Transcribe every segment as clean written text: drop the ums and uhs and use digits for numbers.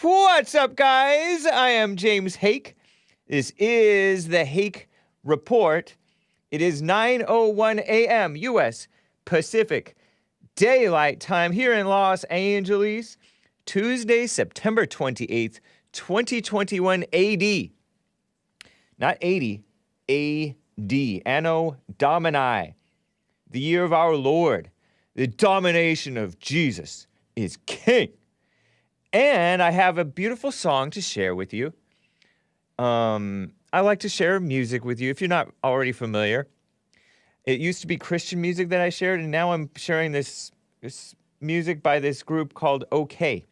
What's up, guys? I am James Hake. This is the Hake Report. It is 9:01 a.m. U.S. Pacific Daylight Time here in Los Angeles, Tuesday, September 28th, 2021 AD. Not 80, AD. Anno Domini. The year of our Lord. The domination of Jesus is king. And I have a beautiful song to share with you. I like to share music with you if you're not already familiar. It used to be Christian music that I shared, and now I'm sharing this music by this group called OK.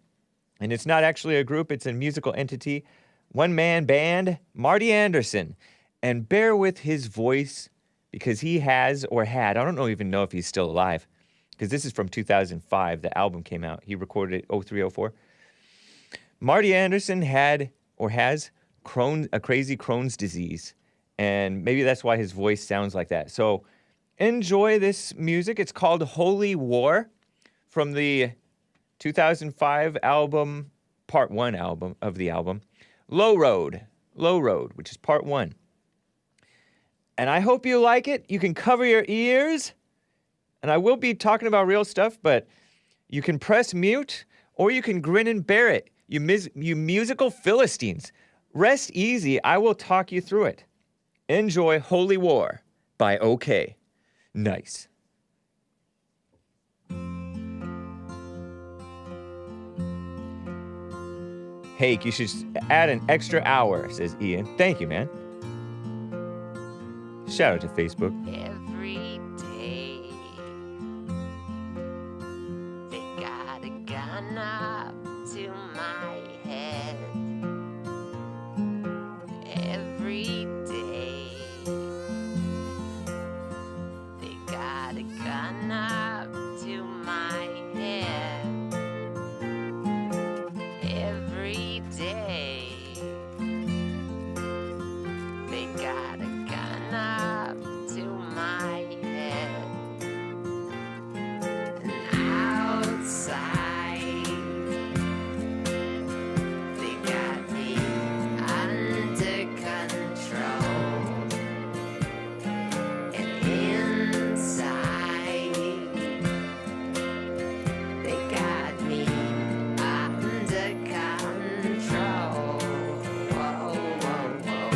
And it's not actually a group, it's a musical entity. One-man band, Marty Anderson. And bear with his voice because he has or had, I don't even know if he's still alive, because this is from 2005. The album came out. He recorded it 0304. Marty Anderson had or has a crazy Crohn's disease, and maybe that's why his voice sounds like that. So enjoy this music. It's called Holy War from the 2005 album, part one album of the album, Low Road, which is part one. And I hope you like it. You can cover your ears, and I will be talking about real stuff, but you can press mute or you can grin and bear it. You musical Philistines. Rest easy. I will talk you through it. Enjoy Holy War by OK. Nice. Hake, you should add an extra hour, says Ian. Thank you, man. Shout out to Facebook. Every day they got a gun up to my head. Every day they got a gun up to my head. Every day they got a gun up to my head. And outside they got me under control. And inside they got me under control. Whoa, whoa, whoa.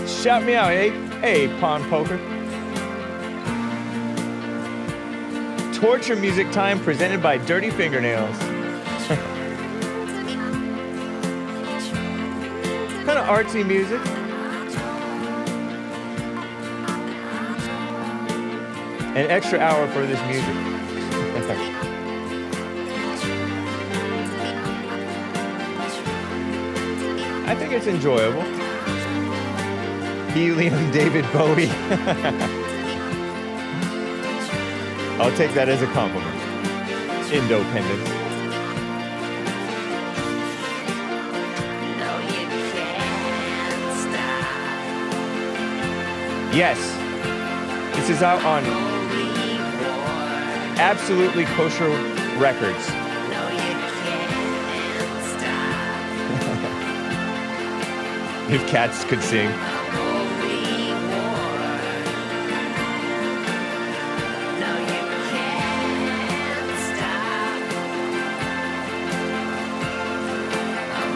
Shout me out, Hake. Hey, Pawn Poker. Torture music time presented by Dirty Fingernails. Kind of artsy music. An extra hour for this music. I think it's enjoyable. Helium David Bowie. I'll take that as a compliment. Independence. No, you can't stop. Yes. This is out on Holy war. Absolutely Kosher Records. No, you can't stop. If cats could sing. Holy war. No, you can't stop.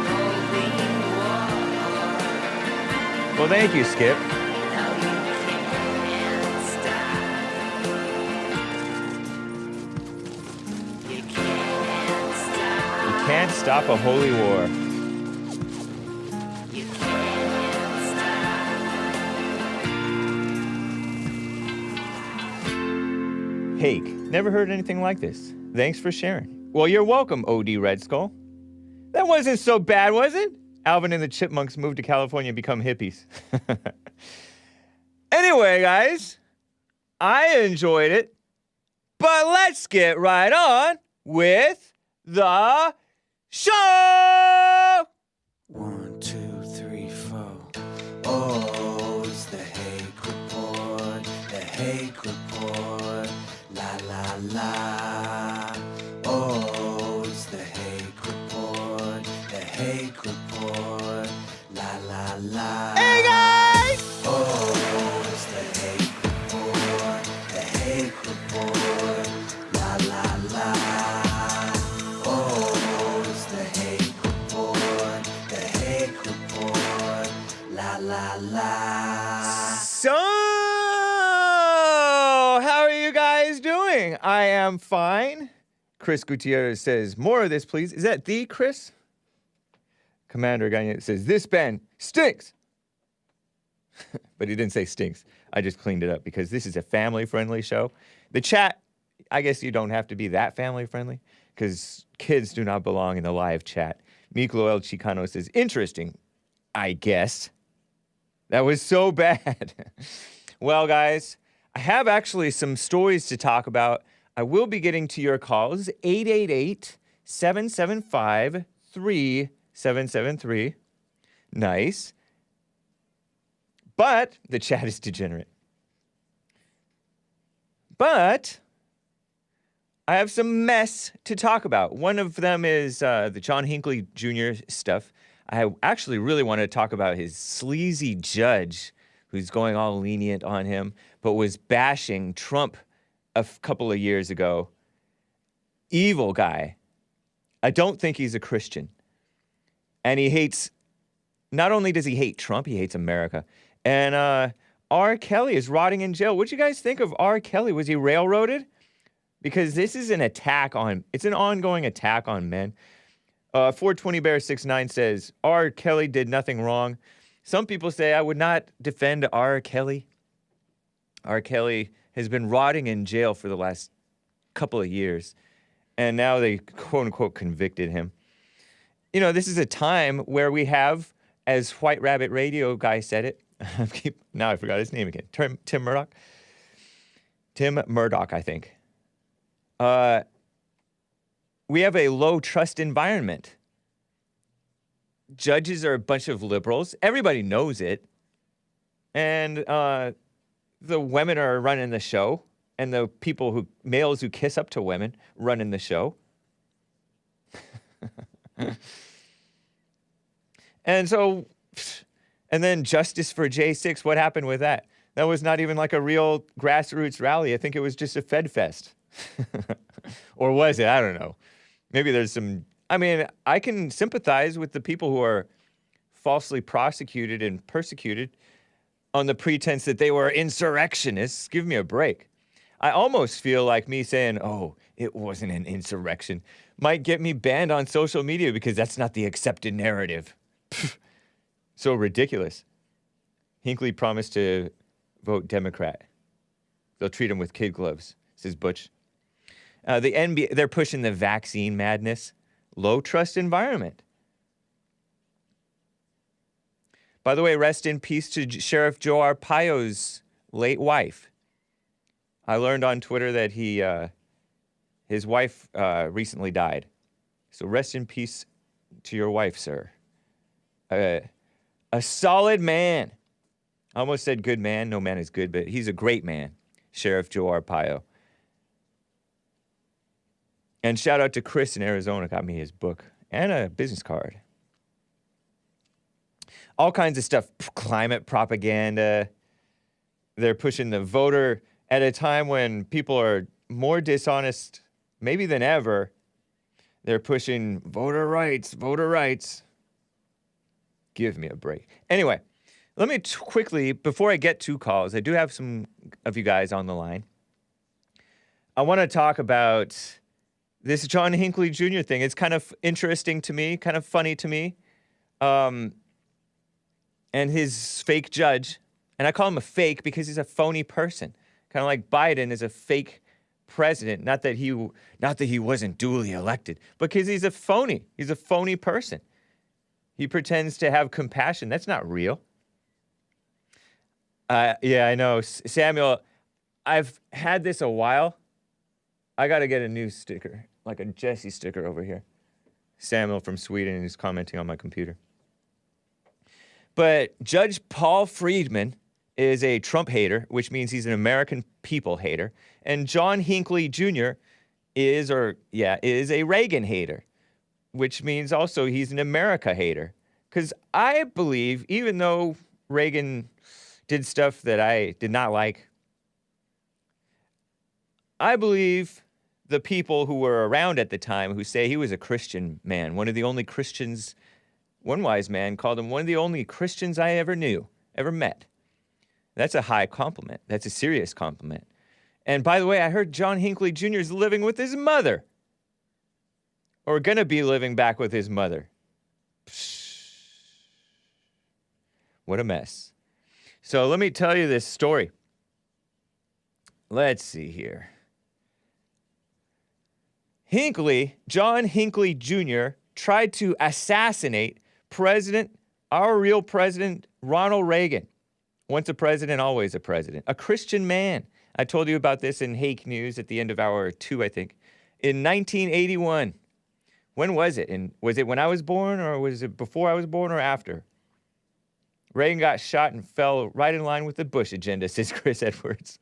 Holy war. Well, thank you, Skip. No, you can't stop. You can't stop. You can't stop a holy war. You can't stop. Hake, never heard anything like this. Thanks for sharing. Well, you're welcome, OD Red Skull. That wasn't so bad, was it? Alvin and the Chipmunks moved to California and become hippies. Anyway, guys, I enjoyed it. But let's get right on with the show! 1, 2, 3, 4. Oh, it's the Hake Report. The Hake Report. La la la. morning. I am fine. Chris Gutierrez says, more of this, please. Is that the Chris? Commander Gagne says, this band stinks. But he didn't say stinks. I just cleaned it up because this is a family-friendly show. The chat, I guess you don't have to be that family-friendly because kids do not belong in the live chat. Miklo El Chicano says, interesting, I guess. That was so bad. Well, guys, I have actually some stories to talk about. I will be getting to your calls, 888-775-3773. Nice. But the chat is degenerate. But I have some mess to talk about. One of them is the John Hinckley Jr. stuff. I actually really want to talk about his sleazy judge who's going all lenient on him, but was bashing Trump a couple of years ago. Evil guy. I don't think he's a Christian. And he hates, not only does he hate Trump, he hates America. And R. Kelly is rotting in jail. What'd you guys think of R. Kelly? Was he railroaded? Because this is an attack on, it's an ongoing attack on men. 420 Bear 69 says, R. Kelly did nothing wrong. Some people say I would not defend R. Kelly. R. Kelly has been rotting in jail for the last couple of years. And now they, quote unquote, convicted him. You know, this is a time where we have, as White Rabbit Radio guy said it, now I forgot his name again. Tim Murdoch? Tim Murdoch, I think. We have a low trust environment. Judges are a bunch of liberals. Everybody knows it. And the women are running the show. And the males who kiss up to women running the show. And so... And then Justice for J6, what happened with that? That was not even like a real grassroots rally. I think it was just a Fed Fest. Or was it? I don't know. Maybe there's some... I mean, I can sympathize with the people who are falsely prosecuted and persecuted on the pretense that they were insurrectionists. Give me a break. I almost feel like me saying, oh, it wasn't an insurrection, might get me banned on social media because that's not the accepted narrative. So ridiculous. Hinckley promised to vote Democrat. They'll treat him with kid gloves, says Butch. The NBA, they're pushing the vaccine madness. Low trust environment. By the way, rest in peace to Sheriff Joe Arpaio's late wife. I learned on Twitter that his wife recently died. So rest in peace to your wife, sir. A solid man. I almost said good man. No man is good, but he's a great man. Sheriff Joe Arpaio. And shout out to Chris in Arizona, got me his book and a business card. All kinds of stuff. Climate propaganda. They're pushing the voter at a time when people are more dishonest, maybe than ever. They're pushing voter rights, voter rights. Give me a break. Anyway, let me quickly, before I get to calls, I do have some of you guys on the line. I want to talk about this John Hinckley Jr. thing. It's kind of interesting to me, kind of funny to me. And his fake judge, and I call him a fake because he's a phony person. Kind of like Biden is a fake president. Not that he wasn't duly elected, because he's a phony. He's a phony person. He pretends to have compassion. That's not real. Yeah, I know. Samuel, I've had this a while. I got to get a new sticker, like a Jesse sticker over here. Samuel from Sweden is commenting on my computer. But Judge Paul Friedman is a Trump hater, which means he's an American people hater. And John Hinckley Jr. is a Reagan hater, which means also he's an America hater. Because I believe, even though Reagan did stuff that I did not like, I believe the people who were around at the time who say he was a Christian man, one of the only Christians, one wise man called him one of the only Christians I ever knew, ever met. That's a high compliment. That's a serious compliment. And by the way, I heard John Hinckley Jr. is living with his mother. Or gonna be living back with his mother. Psh. What a mess. So let me tell you this story. Let's see here. John Hinckley Jr. tried to assassinate our real president, Ronald Reagan. Once a president, always a president. A Christian man. I told you about this in Hake News at the end of hour 2, I think. In 1981. When was it? Was it when I was born, or was it before I was born, or after? Reagan got shot and fell right in line with the Bush agenda, says Chris Edwards.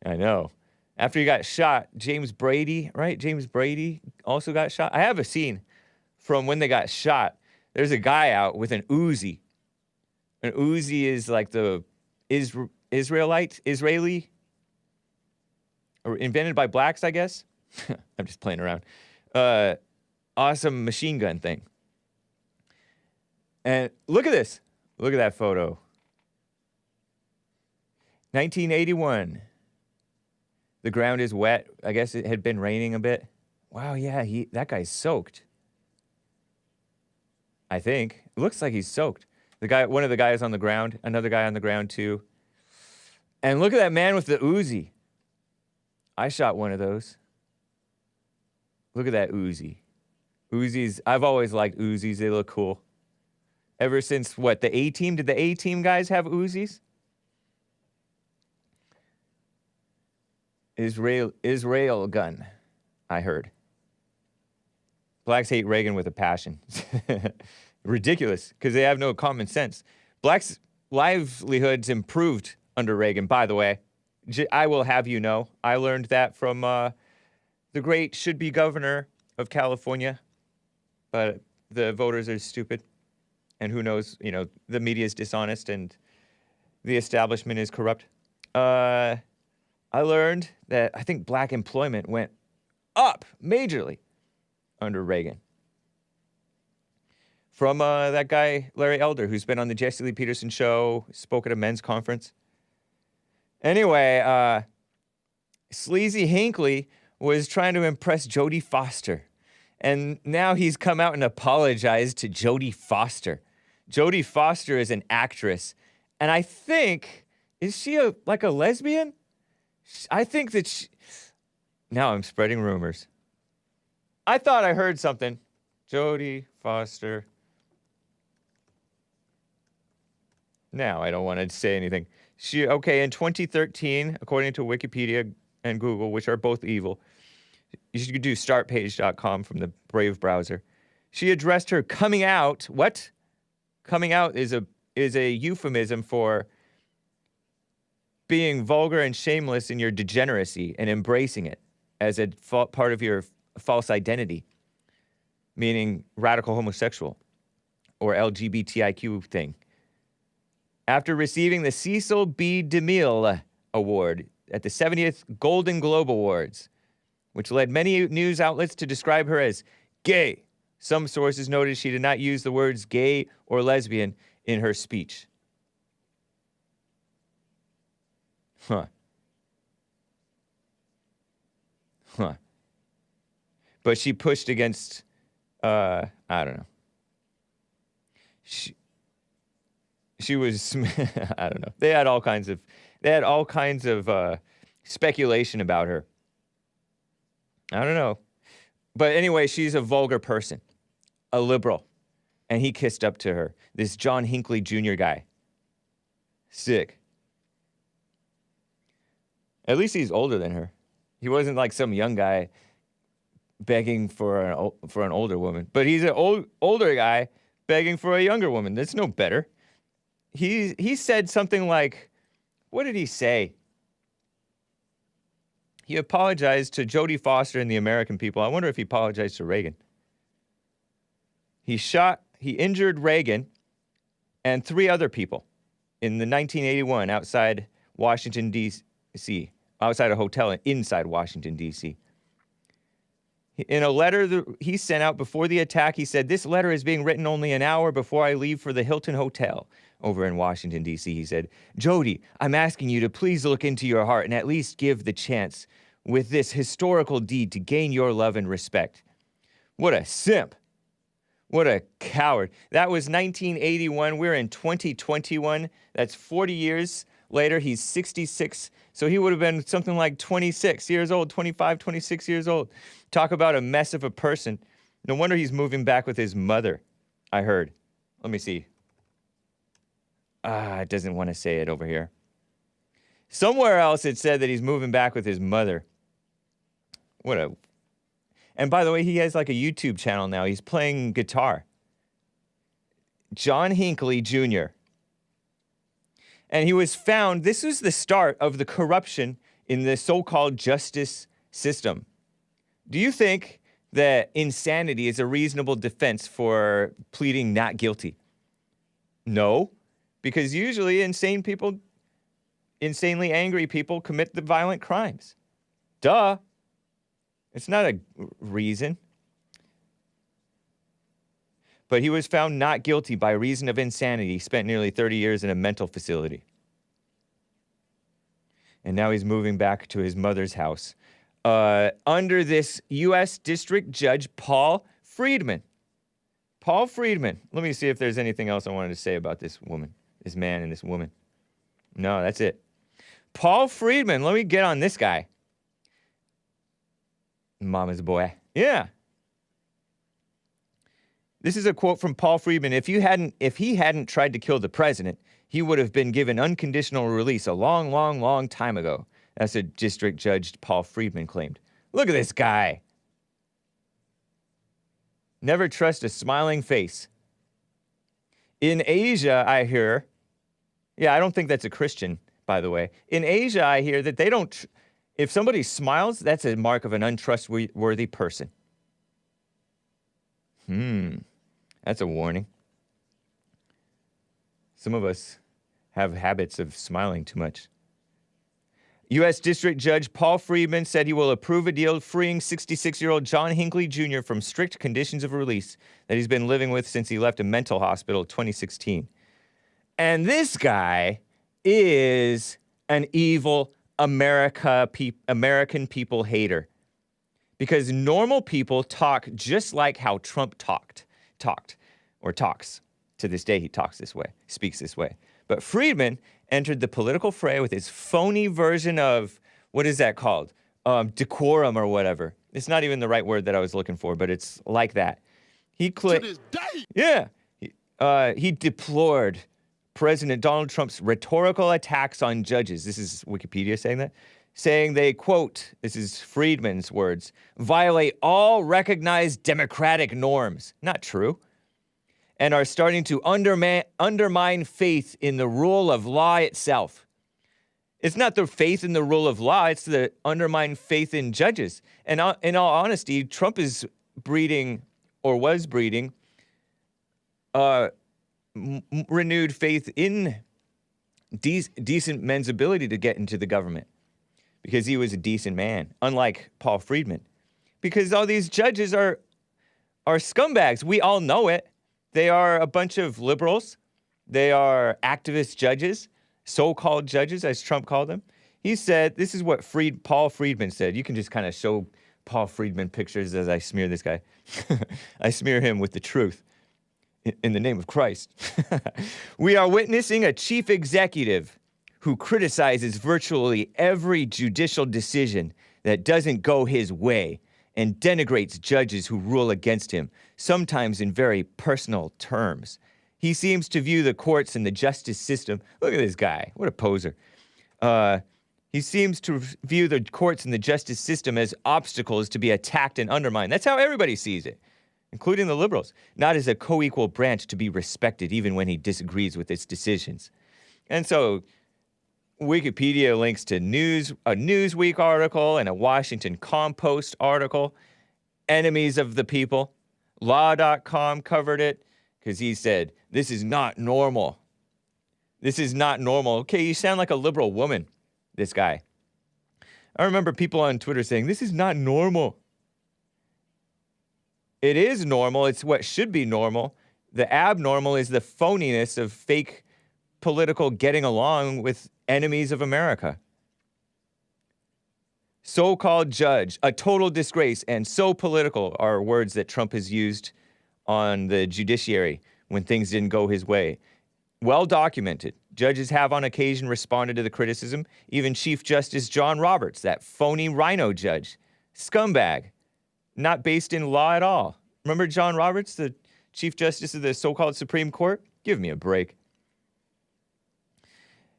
I know. After he got shot, James Brady, right? James Brady also got shot. I have a scene from when they got shot. There's a guy out with an Uzi. An Uzi is like the Israeli, or invented by blacks, I guess. I'm just playing around. Awesome machine gun thing. And look at this. Look at that photo. 1981. The ground is wet. I guess it had been raining a bit. Wow, yeah, that guy's soaked. I think. It looks like he's soaked. One of the guys on the ground, another guy on the ground too. And look at that man with the Uzi. I shot one of those. Look at that Uzi. Uzis, I've always liked Uzis. They look cool. Ever since, the A-Team? Did the A-Team guys have Uzis? Israel gun, I heard. Blacks hate Reagan with a passion. Ridiculous, because they have no common sense. Blacks' livelihoods improved under Reagan, by the way. I will have you know. I learned that from the great should-be governor of California. But the voters are stupid. And who knows, the media is dishonest and the establishment is corrupt. I learned that I think black employment went up majorly under Reagan. From that guy, Larry Elder, who's been on the Jesse Lee Peterson show, spoke at a men's conference. Anyway, Sleazy Hinckley was trying to impress Jodie Foster. And now he's come out and apologized to Jodie Foster. Jodie Foster is an actress. And I think, is she like a lesbian? I think that now I'm spreading rumors. I thought I heard something. Jodie Foster. Now I don't want to say anything. In 2013, according to Wikipedia and Google, which are both evil, you should do startpage.com from the Brave browser. She addressed her coming out. What? Coming out is a euphemism for being vulgar and shameless in your degeneracy and embracing it as a part of your false identity, meaning radical homosexual or LGBTIQ thing. After receiving the Cecil B. DeMille Award at the 70th Golden Globe Awards, which led many news outlets to describe her as gay. Some sources noted she did not use the words gay or lesbian in her speech. Huh. But she pushed against, I don't know. She was, I don't know. They had all kinds of speculation about her. I don't know. But anyway, she's a vulgar person, a liberal. And he kissed up to her. This John Hinckley Jr. guy. Sick. At least he's older than her. He wasn't like some young guy begging for an older woman. But he's an older guy begging for a younger woman. That's no better. He said something like, what did he say? He apologized to Jodie Foster and the American people. I wonder if he apologized to Reagan. He injured Reagan and 3 other people in the 1981 outside Washington, D.C., outside a hotel inside Washington, D.C. In a letter he sent out before the attack, he said, "This letter is being written only an hour before I leave for the Hilton Hotel. over in Washington, D.C. He said, Jodie, I'm asking you to please look into your heart and at least give the chance with this historical deed to gain your love and respect. What a simp. What a coward. That was 1981. We're in 2021. That's 40 years later. He's 66. So he would have been something like 26 years old, 25, 26 years old. Talk about a mess of a person. No wonder he's moving back with his mother, I heard. Let me see. It doesn't want to say it over here. Somewhere else it said that he's moving back with his mother. And by the way, he has like a YouTube channel now. He's playing guitar. John Hinckley Jr. And he was found, this was the start of the corruption in the so-called justice system. Do you think that insanity is a reasonable defense for pleading not guilty? No, because usually insanely angry people commit the violent crimes. Duh. It's not a reason. But he was found not guilty by reason of insanity. He spent nearly 30 years in a mental facility. And now he's moving back to his mother's house. Under this U.S. District Judge Paul Friedman. Paul Friedman. Let me see if there's anything else I wanted to say about this woman. This man and this woman. No, that's it. Paul Friedman. Let me get on this guy. Mama's boy. Yeah. This is a quote from Paul Friedman. If he hadn't tried to kill the president, he would have been given unconditional release a long, long, long time ago. That's what District Judge Paul Friedman claimed. Look at this guy. Never trust a smiling face. In Asia, I hear, I don't think that's a Christian, by the way. In Asia, I hear that they don't, if somebody smiles, that's a mark of an untrustworthy person. That's a warning. Some of us have habits of smiling too much. U.S. District Judge Paul Friedman said he will approve a deal freeing 66-year-old John Hinckley Jr. from strict conditions of release that he's been living with since he left a mental hospital in 2016. And this guy is an evil American people hater. Because normal people talk just like how Trump talks. To this day, he talks this way, speaks this way. But Friedman entered the political fray with his phony version of, what is that called? Decorum or whatever. It's not even the right word that I was looking for, but it's like that. He deplored President Donald Trump's rhetorical attacks on judges. This is Wikipedia saying that. Saying they, quote, this is Friedman's words, violate all recognized democratic norms. Not true. And are starting to undermine faith in the rule of law itself. It's not the faith in the rule of law, it's the undermine faith in judges. And in all honesty, Trump is breeding, or was breeding, renewed faith in decent men's ability to get into the government. Because he was a decent man, unlike Paul Friedman. Because all these judges are scumbags. We all know it. They are a bunch of liberals. They are activist judges, so-called judges, as Trump called them. He said, this is what Paul Friedman said. You can just kind of show Paul Friedman pictures as I smear this guy. I smear him with the truth in the name of Christ. We are witnessing a chief executive who criticizes virtually every judicial decision that doesn't go his way and denigrates judges who rule against him, sometimes in very personal terms. He seems to view the courts and the justice system. Look at this guy. What a poser. He seems to view the courts and the justice system as obstacles to be attacked and undermined. That's how everybody sees it, including the liberals. Not as a co-equal branch to be respected, even when he disagrees with its decisions. And so Wikipedia links to a Newsweek article and a Washington Compost article. Enemies of the people. Law.com covered it because he said, this is not normal. This is not normal. Okay, you sound like a liberal woman, this guy. I remember people on Twitter saying, this is not normal. It is normal. It's what should be normal. The abnormal is the phoniness of fake political getting along with enemies of America. So-called judge, a total disgrace, and so political are words that Trump has used on the judiciary when things didn't go his way. Well documented. Judges have on occasion responded to the criticism. Even Chief Justice John Roberts, that phony rhino judge, scumbag, not based in law at all. Remember John Roberts, the Chief Justice of the so-called Supreme Court? Give me a break.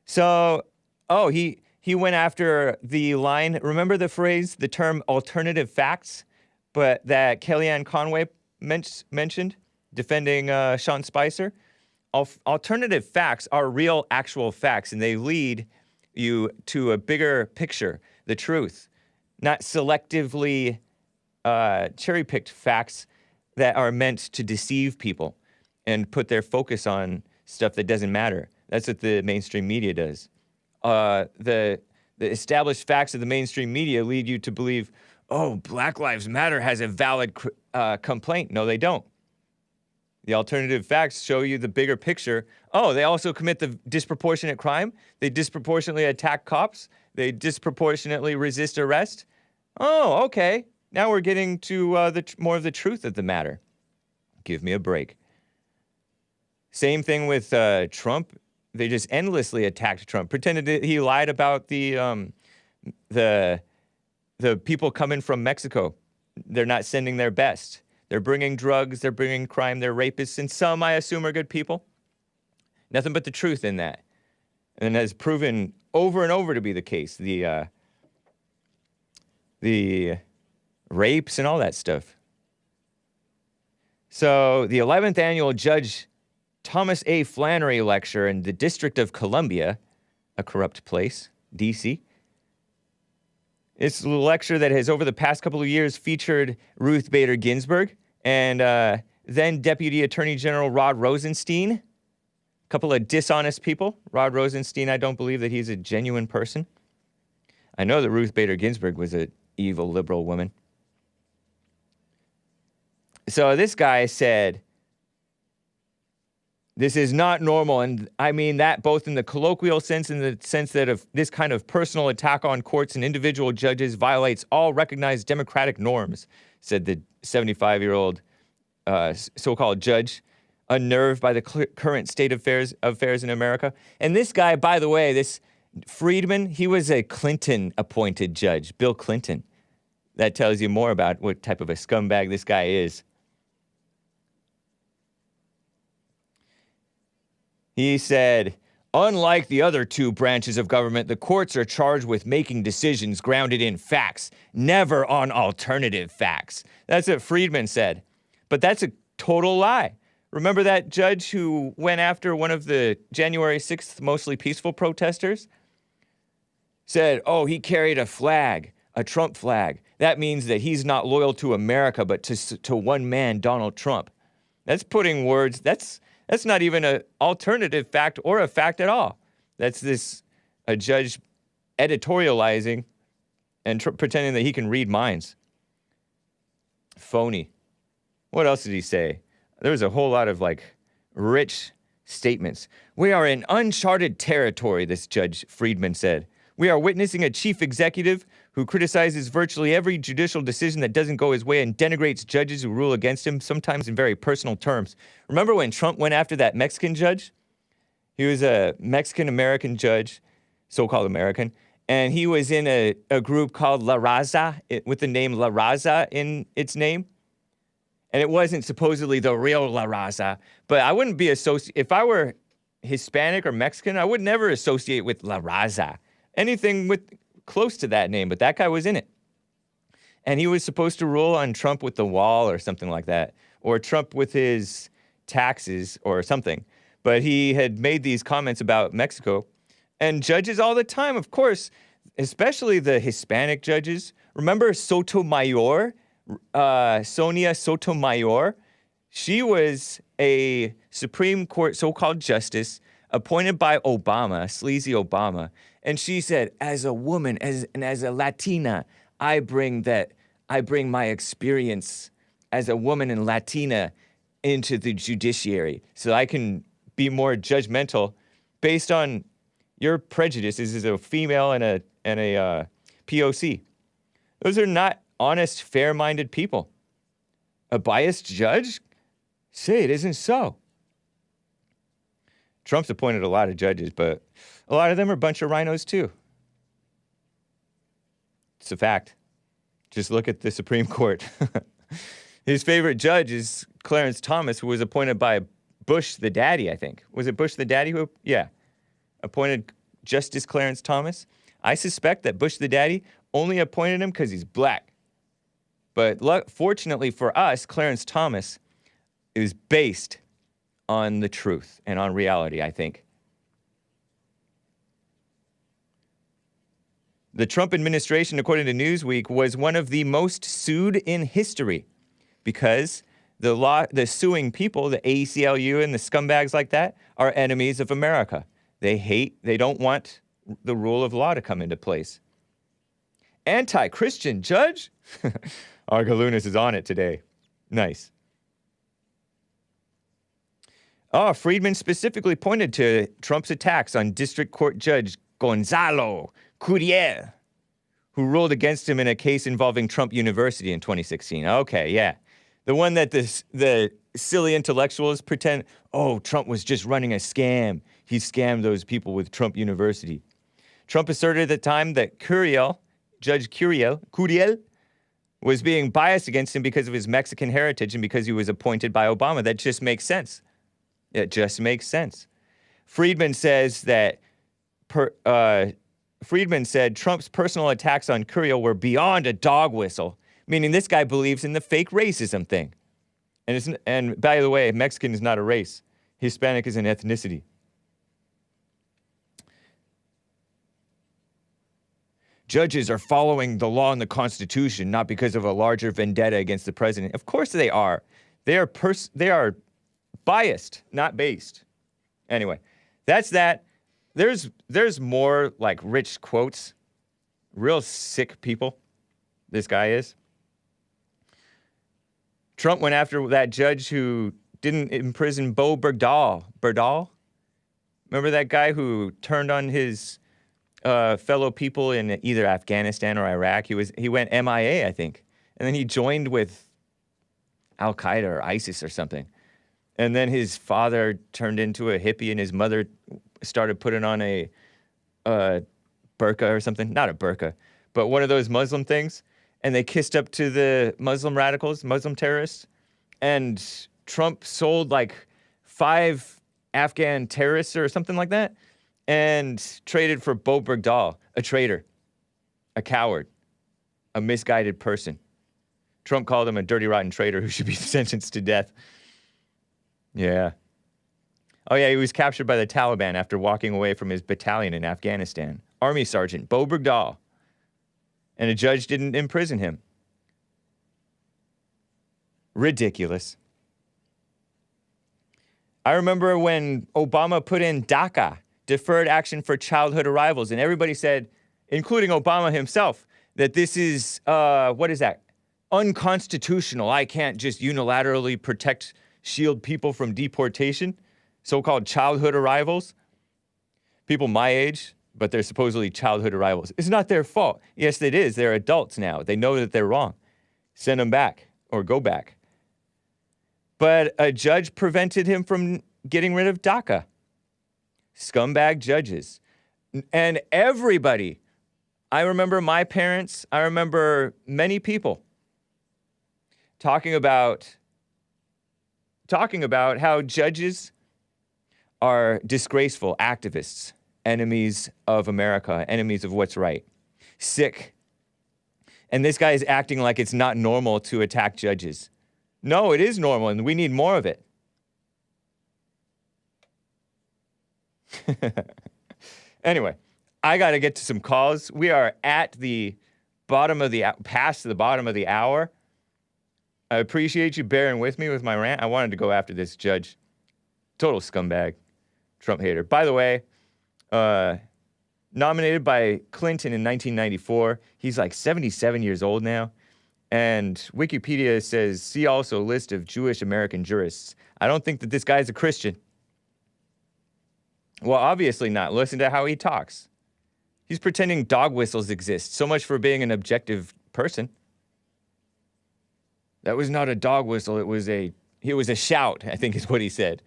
So, he went after the line, remember the phrase, the term alternative facts, but that Kellyanne Conway mentioned, defending Sean Spicer? Alternative facts are real, actual facts, and they lead you to a bigger picture, the truth, not selectively cherry-picked facts that are meant to deceive people and put their focus on stuff that doesn't matter. That's what the mainstream media does. The established facts of the mainstream media lead you to believe, oh, Black Lives Matter has a valid complaint. No, they don't. The alternative facts show you the bigger picture. Oh, they also commit the disproportionate crime. They disproportionately attack cops. They disproportionately resist arrest. Oh, okay. Now we're getting to more of the truth of the matter. Give me a break. Same thing with Trump. They just endlessly attacked Trump, pretended that he lied about the people coming from Mexico. They're not sending their best. They're bringing drugs, they're bringing crime, they're rapists, and some, I assume, are good people. Nothing but the truth in that. And has proven over and over to be the case. The rapes and all that stuff. So the 11th annual Judge Thomas A. Flannery Lecture in the District of Columbia, a corrupt place, D.C., it's a lecture that has, over the past couple of years, featured Ruth Bader Ginsburg and then Deputy Attorney General Rod Rosenstein, a couple of dishonest people. Rod Rosenstein, I don't believe that he's a genuine person. I know that Ruth Bader Ginsburg was an evil liberal woman. So this guy said, this is not normal, and I mean that both in the colloquial sense and the sense that of this kind of personal attack on courts and individual judges violates all recognized democratic norms, said the 75-year-old so-called judge, unnerved by the current state of affairs in America. And this guy, by the way, this Friedman, he was a Clinton-appointed judge, Bill Clinton. That tells you more about what type of a scumbag this guy is. He said, unlike the other two branches of government, the courts are charged with making decisions grounded in facts, never on alternative facts. That's what Friedman said. But that's a total lie. Remember that judge who went after one of the January 6th mostly peaceful protesters? Said, oh, he carried a flag, a Trump flag. That means that he's not loyal to America, but to one man, Donald Trump. That's putting words, that's not even an alternative fact or a fact at all. That's a judge editorializing and pretending that he can read minds. Phony. What else did he say? There was a whole lot of rich statements. We are in uncharted territory, this Judge Friedman said. We are witnessing a chief executive who criticizes virtually every judicial decision that doesn't go his way and denigrates judges who rule against him, sometimes in very personal terms. Remember when Trump went after that Mexican judge? He was a Mexican-American judge, so-called American, and he was in a group called La Raza, with the name La Raza in its name. And it wasn't supposedly the real La Raza, but I wouldn't be if I were Hispanic or Mexican, I would never associate with La Raza. Anything with close to that name, but that guy was in it. And he was supposed to rule on Trump with the wall or something like that, or Trump with his taxes or something. But he had made these comments about Mexico. And judges all the time, of course, especially the Hispanic judges. Remember Sotomayor, Sonia Sotomayor? She was a Supreme Court so-called justice appointed by Obama, sleazy Obama. And she said, as a woman, as a Latina, I bring my experience as a woman and Latina into the judiciary so I can be more judgmental based on your prejudices as a female and a POC. Those are not honest, fair-minded people. A biased judge? Say it isn't so. Trump's appointed a lot of judges, but a lot of them are a bunch of rhinos too. It's a fact. Just look at the Supreme Court. His favorite judge is Clarence Thomas, who was appointed by Bush the daddy, I think. Was it Bush the daddy who? Yeah. Appointed Justice Clarence Thomas. I suspect that Bush the daddy only appointed him because he's black. But fortunately for us, Clarence Thomas is based on the truth and on reality, I think. The Trump administration, according to Newsweek, was one of the most sued in history because the suing people, the ACLU and the scumbags like that, are enemies of America. They don't want the rule of law to come into place. Anti-Christian judge? Argalunas is on it today. Nice. Oh, Friedman specifically pointed to Trump's attacks on District Court Judge Gonzalo Curiel, who ruled against him in a case involving Trump University in 2016. Okay, yeah. The one that the silly intellectuals pretend, oh, Trump was just running a scam. He scammed those people with Trump University. Trump asserted at the time that Judge Curiel, was being biased against him because of his Mexican heritage and because he was appointed by Obama. That just makes sense. It just makes sense. Friedman says that Friedman said Trump's personal attacks on Curiel were beyond a dog whistle, meaning this guy believes in the fake racism thing. And by the way, Mexican is not a race. Hispanic is an ethnicity. Judges are following the law and the Constitution, not because of a larger vendetta against the president. Of course they are. They are biased, not based. Anyway, that's that. There's more like rich quotes. Real sick people. This guy is. Trump went after that judge who didn't imprison Bo Bergdahl. Remember that guy who turned on his fellow people in either Afghanistan or Iraq? He went MIA, I think. And then he joined with Al-Qaeda or ISIS or something. And then his father turned into a hippie and his mother started putting on a burqa or something. Not a burqa, but one of those Muslim things. And they kissed up to the Muslim radicals, Muslim terrorists. And Trump sold like 5 Afghan terrorists or something like that and traded for Bo Bergdahl, a traitor, a coward, a misguided person. Trump called him a dirty, rotten traitor who should be sentenced to death. Yeah. Oh, yeah, he was captured by the Taliban after walking away from his battalion in Afghanistan. Army Sergeant Bo Bergdahl. And a judge didn't imprison him. Ridiculous. I remember when Obama put in DACA, Deferred Action for Childhood Arrivals, and everybody said, including Obama himself, that this is, what is that? Unconstitutional. I can't just unilaterally shield people from deportation. So-called childhood arrivals. People my age, but they're supposedly childhood arrivals. It's not their fault. Yes, it is. They're adults now. They know that they're wrong. Send them back or go back. But a judge prevented him from getting rid of DACA. Scumbag judges. And everybody, I remember my parents, I remember many people talking about how judges are disgraceful activists, enemies of America, enemies of what's right. Sick. And this guy is acting like it's not normal to attack judges. No, it is normal, and we need more of it. Anyway, I got to get to some calls. We are at the past the bottom of the hour. I appreciate you bearing with me with my rant. I wanted to go after this judge. Total scumbag. Trump hater. By the way, nominated by Clinton in 1994. He's like 77 years old now. And Wikipedia says, see also list of Jewish American jurists. I don't think that this guy's a Christian. Well, obviously not. Listen to how he talks. He's pretending dog whistles exist. So much for being an objective person. That was not a dog whistle. It was a shout, I think is what he said.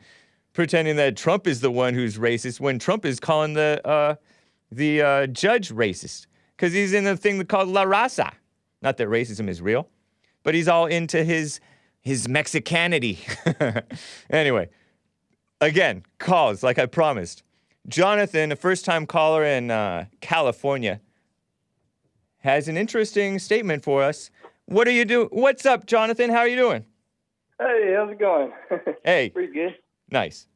Pretending that Trump is the one who's racist when Trump is calling the judge racist. Because he's in a thing called La Raza. Not that racism is real, but he's all into his Mexicanity. Anyway, again, calls like I promised. Jonathan, a first-time caller in California, has an interesting statement for us. What are you doing? What's up, Jonathan? How are you doing? Hey, how's it going? Hey. Pretty good. Nice.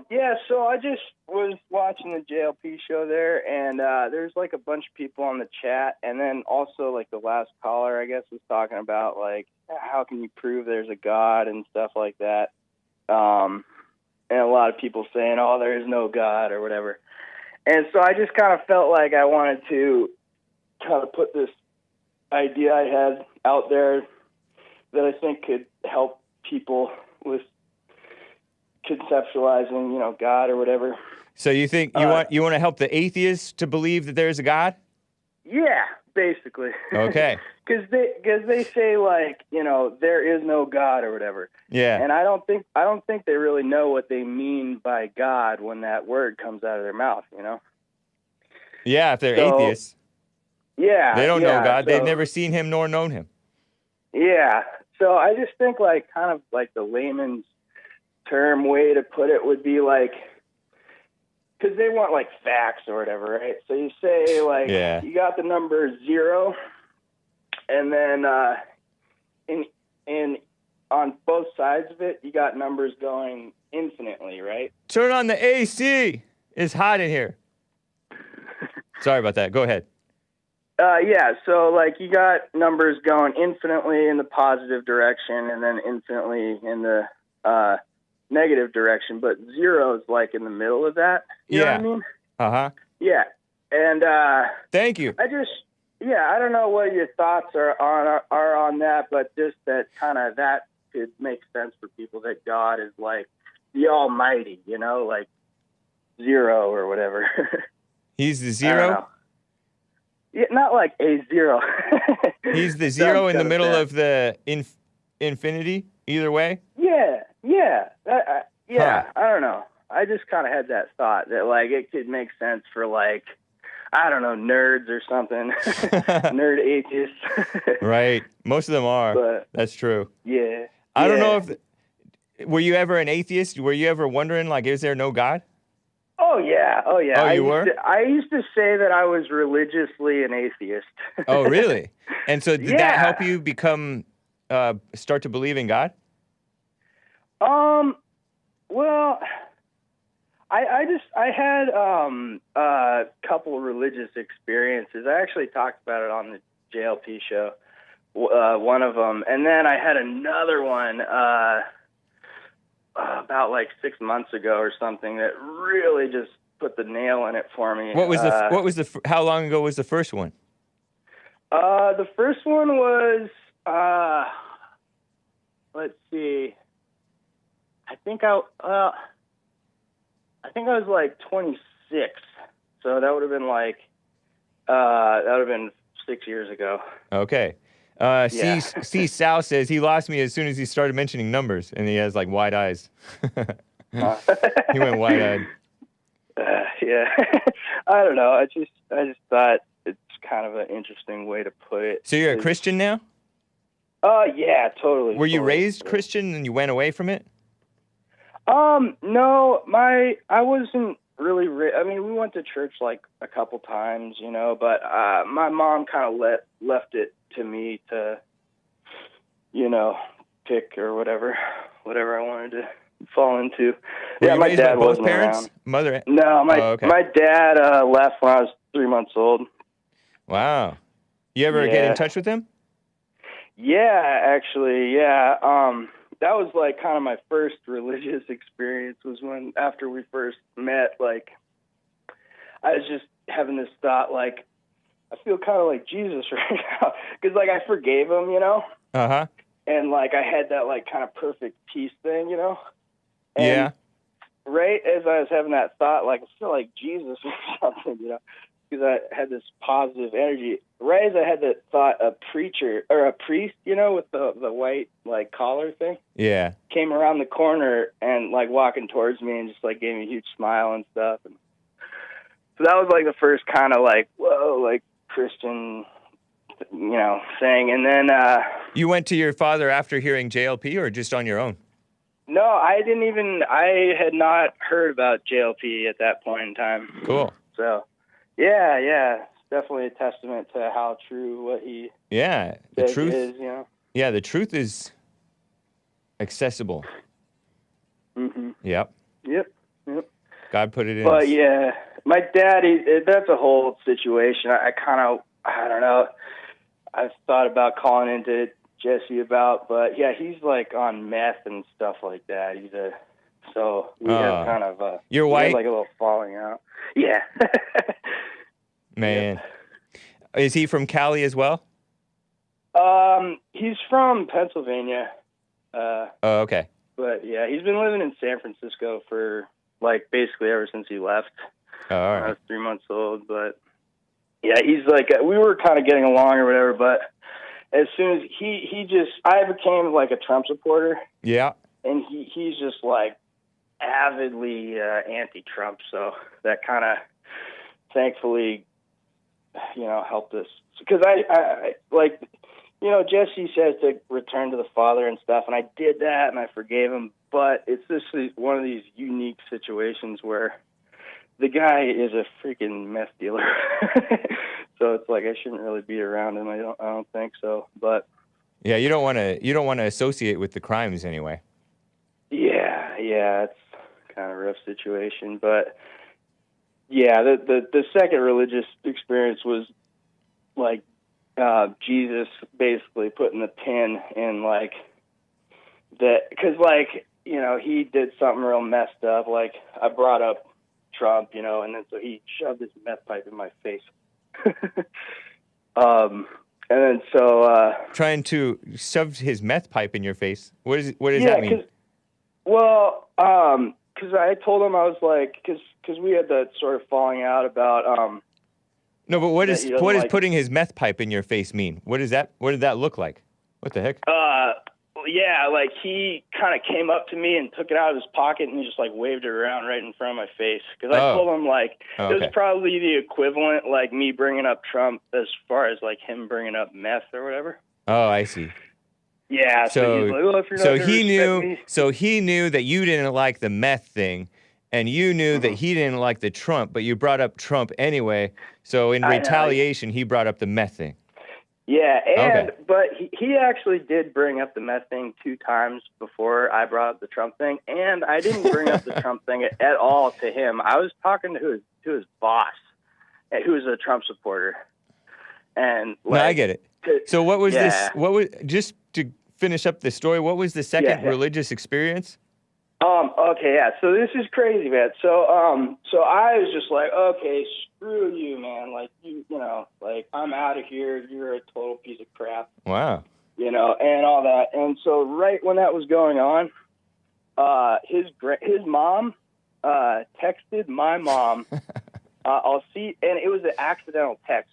Yeah, so I just was watching the JLP show there, and there's like a bunch of people on the chat, and then also like the last caller, I guess, was talking about like how can you prove there's a God and stuff like that. And a lot of people saying, oh, there is no God or whatever. And so I just kind of felt like I wanted to kind of put this idea I had out there that I think could help people with conceptualizing, God or whatever. So you think you want to help the atheists to believe that there's a God? Yeah, basically. Okay. Because they say like there is no God or whatever. Yeah. And I don't think they really know what they mean by God when that word comes out of their mouth. Yeah, if they're atheists. Yeah. They don't know God. So, They've never seen him nor known him. Yeah. So I just think like kind of like the layman's term way to put it would be like, because they want like facts or whatever, right? So you say like you got the number 0, and then in on both sides of it you got numbers going infinitely, right? Turn on the AC. It's hot in here. Sorry about that. Go ahead. Yeah, so like you got numbers going infinitely in the positive direction and then infinitely in the negative direction, but 0 is like in the middle of that. You know what I mean? Uh-huh. Yeah. And thank you. I don't know what your thoughts are on that, but just that kind of that could make sense for people that God is like the Almighty, like 0 or whatever. He's the 0? Yeah, not like a 0. He's the 0 in the middle of the infinity, either way? Yeah. I don't know. I just kind of had that thought that like it could make sense for like, I don't know, nerds or something. Nerd atheists. Right. Most of them are. But, that's true. Yeah. I don't know if... Were you ever an atheist? Were you ever wondering, like, is there no God? Oh, yeah. Oh, you were? I used to say that I was religiously an atheist. Oh, really? And so did that help you become... start to believe in God? Well, I had a couple religious experiences. I actually talked about it on the JLP show, one of them, and then I had another one about like 6 months ago or something that really just put the nail in it for me. How long ago was the first one? The first one was let's see. I think I was like 26, so that would have been like that would have been 6 years ago. Okay. C. Sal says he lost me as soon as he started mentioning numbers, and he has like wide eyes. He went wide-eyed. Yeah, I don't know. I just thought it's kind of an interesting way to put it. So you're a Christian now? Yeah, totally. Were you raised Christian and you went away from it? No, I wasn't really. I mean, we went to church like a couple times, but my mom kind of left it to me to, pick or whatever I wanted to fall into. Were my dad both wasn't parents? around. Mother? No, okay. My dad left when I was 3 months old. Wow. You ever get in touch with him? Yeah, actually, yeah. That was like kind of my first religious experience was after we first met, like I was just having this thought, like, I feel kind of like Jesus right now. Because, like, I forgave him, Uh-huh. And, like, I had that, like, kind of perfect peace thing, And, yeah. right as I was having that thought, like I feel like Jesus or something, you know, because I had this positive energy. Right as I had that thought, a preacher or a priest, you know, with the white like collar thing, Yeah. came around the corner and like walking towards me and just like gave me a huge smile and stuff. And so that was like the first kind of like, whoa, like Christian, you know, thing. And then You went to your father after hearing JLP or just on your own? no, I had not heard about JLP at that point in time. Cool. So, yeah, it's definitely a testament to how true what he Yeah, the says truth. is, you know. Yeah, the truth is accessible. Mm-hmm. Yep. Yep. God put it in. But us. yeah, my dad, that's a whole situation. I don't know. I've thought about calling into Jesse about, but yeah, he's like on meth and stuff like that. So we have kind of You're we white? had like a little falling out. Yeah. Man. Is he from Cali as well? He's from Pennsylvania. Oh, okay. But yeah, he's been living in San Francisco for like basically ever since he left. Oh, all I right. was 3 months old, but yeah, he's like, we were kind of getting along or whatever, but as soon as I became like a Trump supporter. Yeah. And he's just like avidly anti-Trump, so that kind of thankfully, you know, helped us. Because I like, you know, Jesse says to return to the Father and stuff, and I did that and I forgave him, but it's just one of these unique situations where the guy is a freaking meth dealer. So it's like I shouldn't really be around him. I don't think so. But yeah, you don't want to associate with the crimes anyway. Yeah, it's kind of a rough situation. But yeah, the second religious experience was like Jesus basically putting the pin in like that, because like, you know, he did something real messed up. Like I brought up Trump, you know, and then so he shoved his meth pipe in my face. And then so trying to shove his meth pipe in your face. What does that mean? Because I told him, I was like, because we had that sort of falling out about No, but what does putting his meth pipe in your face mean? What did that look like? What the heck? Yeah, like he kind of came up to me and took it out of his pocket and just like waved it around right in front of my face. Because I told him like it was probably the equivalent, like me bringing up Trump as far as like him bringing up meth or whatever. Oh, I see. Yeah. So he's like, well, if you're not gonna respect me. So he knew that you didn't like the meth thing, and you knew that he didn't like the Trump, but you brought up Trump anyway. So in retaliation, he brought up the meth thing. Yeah, but he actually did bring up the meth thing 2 times before I brought up the Trump thing, and I didn't bring up the Trump thing at all to him. I was talking to his boss, who was a Trump supporter, and like, no, I get it. So what was this? What was, just to finish up the story? What was the second religious experience? Okay, yeah. So this is crazy, man. So I was just like, okay, screw you, man. Like you know, like I'm out of here. You're a total piece of crap. Wow. You know, and all that. And so right when that was going on, his mom texted my mom. I'll see, and it was an accidental text.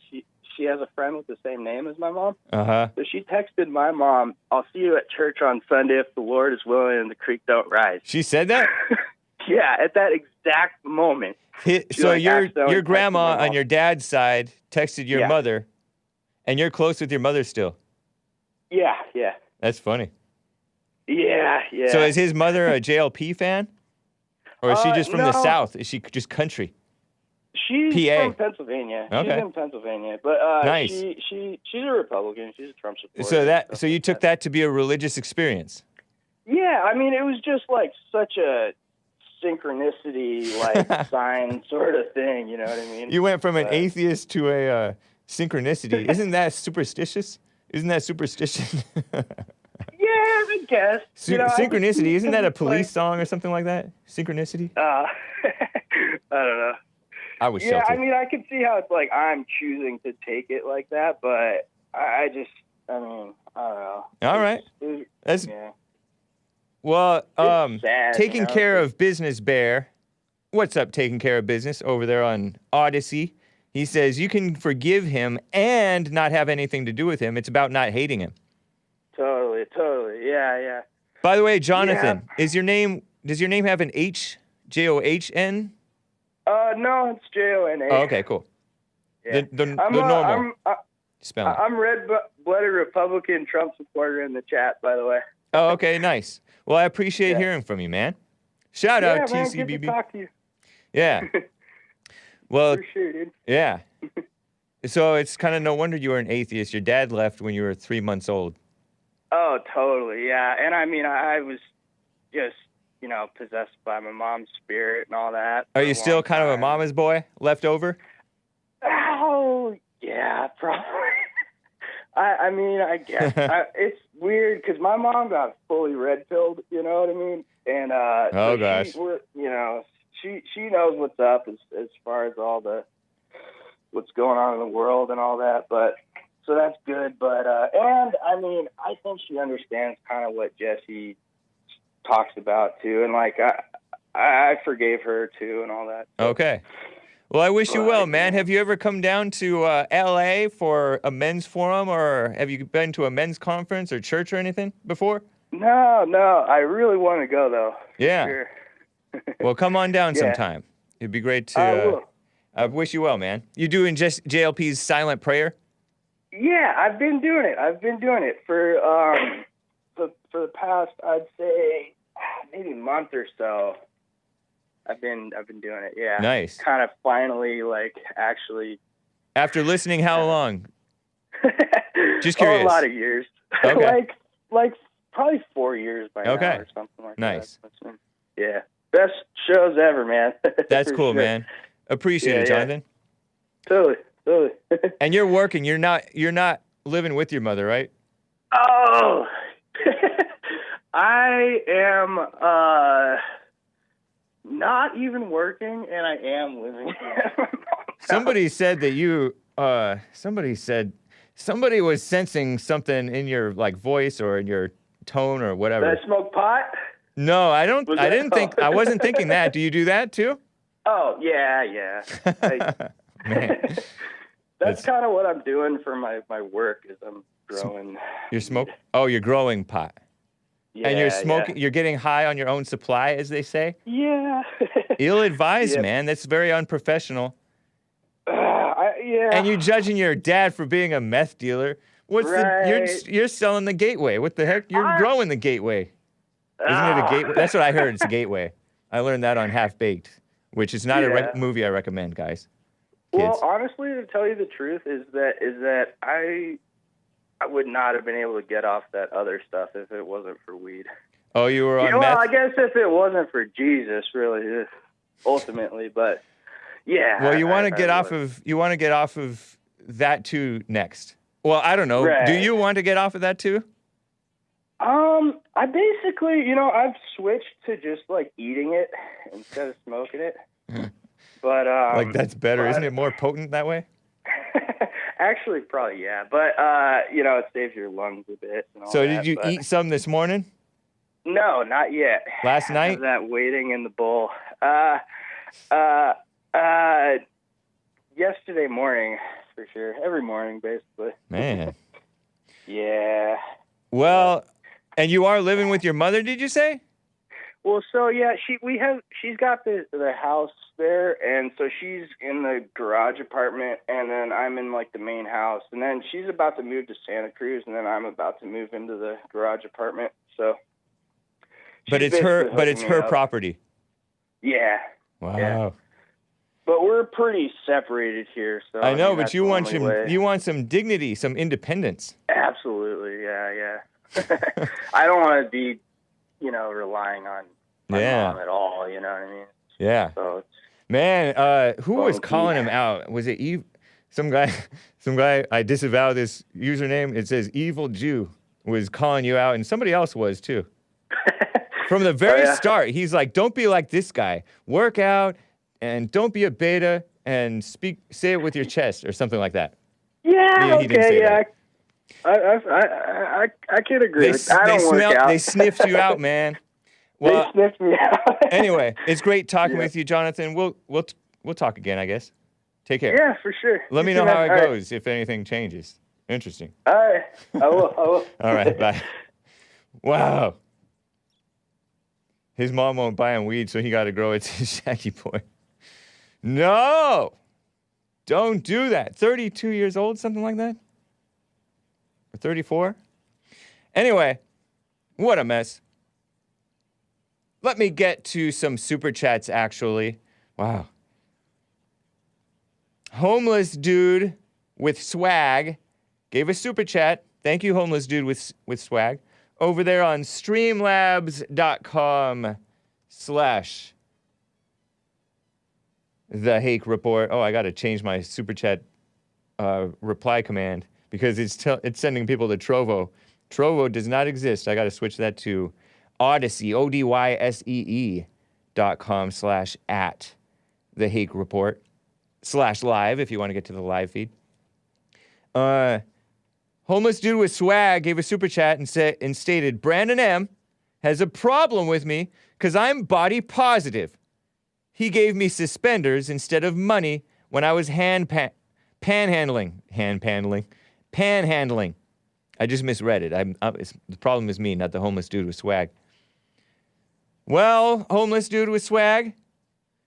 She has a friend with the same name as my mom. Uh-huh. So she texted my mom, I'll see you at church on Sunday if the Lord is willing and the creek don't rise. She said that? Yeah, at that exact moment. So your grandma on your dad's side texted your mother, and you're close with your mother still? Yeah. That's funny. Yeah. So is his mother a JLP fan? Or is she just from the South? Is she just country? She's PA. from Pennsylvania. Okay. She's in Pennsylvania, but nice. She's a Republican. She's a Trump supporter. So you took that to be a religious experience? Yeah, I mean, it was just like such a synchronicity, like sign sort of thing. You know what I mean? You went from an atheist to a synchronicity. Isn't that superstitious? Isn't that superstition? Yeah, I guess. Synchronicity, isn't that a police song or something like that? Synchronicity? I don't know. I was sheltered. I mean, I can see how it's like I'm choosing to take it like that, but I don't know. All right. Well, It's sad, taking you know? care of business, Bear. What's up, taking care of business over there on Odyssey? He says you can forgive him and not have anything to do with him. It's about not hating him. Totally. Yeah. By the way, Jonathan, does your name have an H? John? No, it's Jona. Oh, okay, cool. Yeah. The normal spelling. I'm red-blooded Republican Trump supporter in the chat, by the way. Oh, okay, nice. Well, I appreciate hearing from you, man. Shout out man, TCBB. good to talk to you. Yeah. Well, For sure, dude. yeah. So it's kind of no wonder you were an atheist. Your dad left when you were 3 months old. Oh, totally, yeah. And I mean, I was just, possessed by my mom's spirit and all that. Are you still kind of a mama's boy left over? Oh, yeah, probably. I mean, I guess. It's weird because my mom got fully red-pilled, you know what I mean? And oh, gosh. She knows what's up as far as all what's going on in the world and all that. But so that's good. But and I mean, I think she understands kind of what Jesse talks about too, and like I forgave her too and all that. So. Okay. Well, I wish you well, man. Have you ever come down to L.A. for a men's forum, or have you been to a men's conference or church or anything before? No. I really want to go though. Yeah. Sure. Well, come on down sometime. It'd be great to. I wish you well, man. You doing just JLP's silent prayer? Yeah, I've been doing it for the past, I'd say, maybe a month or so. I've been doing it. Yeah. Nice. Kind of finally, like, actually. After listening, how long? Just curious. A lot of years. Okay. like probably 4 years by now or something like that. Nice. Yeah. Best shows ever, man. That's cool, man. Appreciate it, Jonathan. Totally. And you're working. You're not living with your mother, right? Oh, I am not even working, and I am living. Somebody said that you. Somebody was sensing something in your like voice or in your tone or whatever. Did I smoke pot? No, I don't. I didn't think. I wasn't thinking that. Do you do that too? Oh yeah. Man. That's kind of what I'm doing for my work. Is I'm growing. You're smoking. Oh, you're growing pot. Yeah, and you're smoking. You're getting high on your own supply, as they say. Yeah. Ill-advised, man. That's very unprofessional. Yeah. And you judging your dad for being a meth dealer. What's you're selling the gateway. What the heck? You're growing the gateway. Isn't it a gateway? That's what I heard. It's a gateway. I learned that on Half Baked, which is not a movie I recommend, guys. Kids. Well, honestly, to tell you the truth, is that I would not have been able to get off that other stuff if it wasn't for weed. Oh, you were on meth? Well, I guess if it wasn't for Jesus, really, ultimately, but yeah. Well, you want to get off of that too next. Well, I don't know. Right. Do you want to get off of that too? I basically, I've switched to just like eating it instead of smoking it. But like that's better, isn't it? More potent that way. Actually, probably yeah. But it saves your lungs a bit. And all so that, did you eat some this morning? No, not yet. Last night? I have that waiting in the bowl. Yesterday morning, for sure. Every morning, basically. Man. Yeah. Well, and you are living with your mother, did you say? Well, so yeah, she's got the house there, and so she's in the garage apartment, and then I'm in like the main house, and then she's about to move to Santa Cruz, and then I'm about to move into the garage apartment. So. But it's her property. Yeah. Wow. Yeah. But we're pretty separated here, so I know, but you want some dignity, some independence. Absolutely, yeah. I don't want to be, relying on my mom at all. You know what I mean? Yeah. So man, who was calling him out? Was it Eve? Some guy. I disavow this username. It says Evil Jew was calling you out, and somebody else was too. From the very start, he's like, "Don't be like this guy. Work out, and don't be a beta, and say it with your chest," or something like that. Yeah. Okay. Yeah. I can agree. I don't work out. They sniffed you out, man. They Well, sniffed me out. anyway, it's great talking Yeah. with you, Jonathan. We'll talk again, I guess. Take care. Yeah, for sure. Let me You know too, how man. it All right. goes if anything changes. Interesting. All right. I will. All right, bye. Wow. His mom won't buy him weed, so he got to grow it to Shaggy Boy. No! Don't do that. 32 years old, something like that? Or 34? Anyway, what a mess. Let me get to some super chats, actually. Wow. Homeless dude with swag gave a super chat. Thank you, homeless dude with swag. Over there on streamlabs.com/the Hake Report. Oh, I got to change my super chat reply command because it's sending people to Trovo. Trovo does not exist. I got to switch that to Odyssey, odyssey.com/@the Hake Report /live if you want to get to the live feed. Homeless dude with swag gave a super chat and stated, Brandon M has a problem with me because I'm body positive. He gave me suspenders instead of money when I was panhandling. I just misread it. The problem is me, not the homeless dude with swag. Well, homeless dude with swag,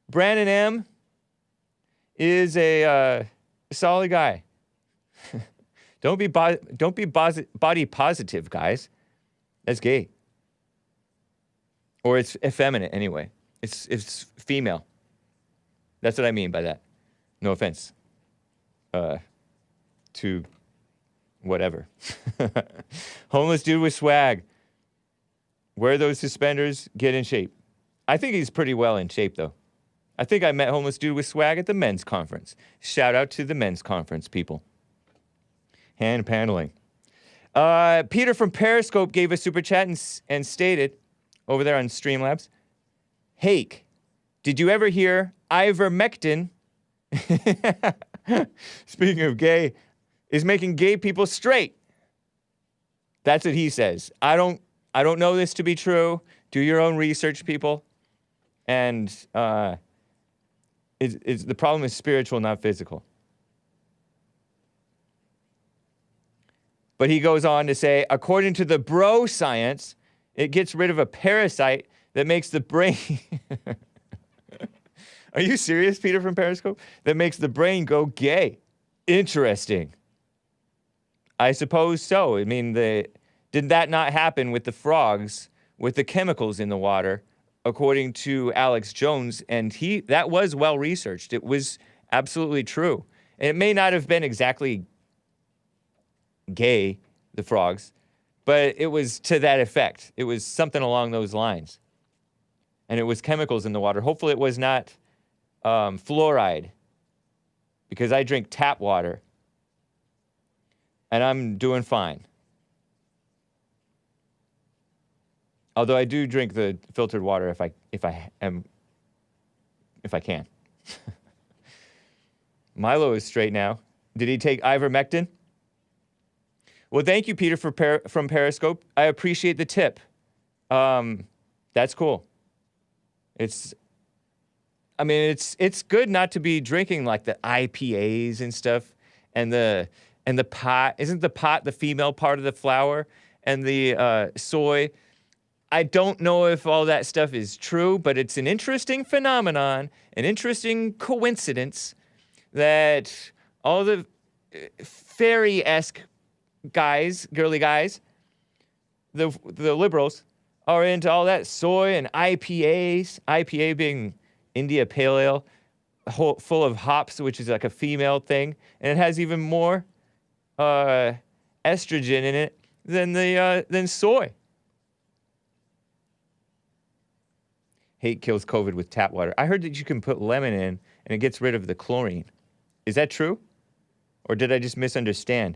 Brandon M is a solid guy. Don't be body positive, guys. That's gay. Or it's effeminate anyway. It's female. That's what I mean by that. No offense. To whatever. Homeless dude with swag. Wear those suspenders, get in shape. I think he's pretty well in shape though. I think I met homeless dude with swag at the men's conference. Shout out to the men's conference people. Hand paneling. Peter from Periscope gave a super chat and stated, over there on Streamlabs, Hake, did you ever hear ivermectin, speaking of gay, is making gay people straight? That's what he says. I don't know this to be true. Do your own research, people. And the problem is spiritual, not physical. But he goes on to say, according to the bro science, it gets rid of a parasite that makes the brain... Are you serious, Peter from Periscope? That makes the brain go gay. Interesting. I suppose so. I mean, did that not happen with the frogs, with the chemicals in the water, according to Alex Jones? And that was well researched. It was absolutely true. And it may not have been exactly gay, the frogs, but it was to that effect. It was something along those lines. And it was chemicals in the water. Hopefully it was not fluoride, because I drink tap water and I'm doing fine. Although I do drink the filtered water if I can. Milo is straight now. Did he take ivermectin? Well, thank you, Peter, from Periscope. I appreciate the tip. That's cool. It's good not to be drinking like the IPAs and stuff, and the pot. Isn't the pot the female part of the flower? And the soy. I don't know if all that stuff is true, but it's an interesting phenomenon, an interesting coincidence that all the fairy-esque guys, girly guys, the liberals, are into all that soy and IPAs. IPA being India Pale Ale, full of hops, which is like a female thing, and it has even more estrogen in it than soy. Hate kills COVID with tap water. I heard that you can put lemon in and it gets rid of the chlorine. Is that true? Or did I just misunderstand?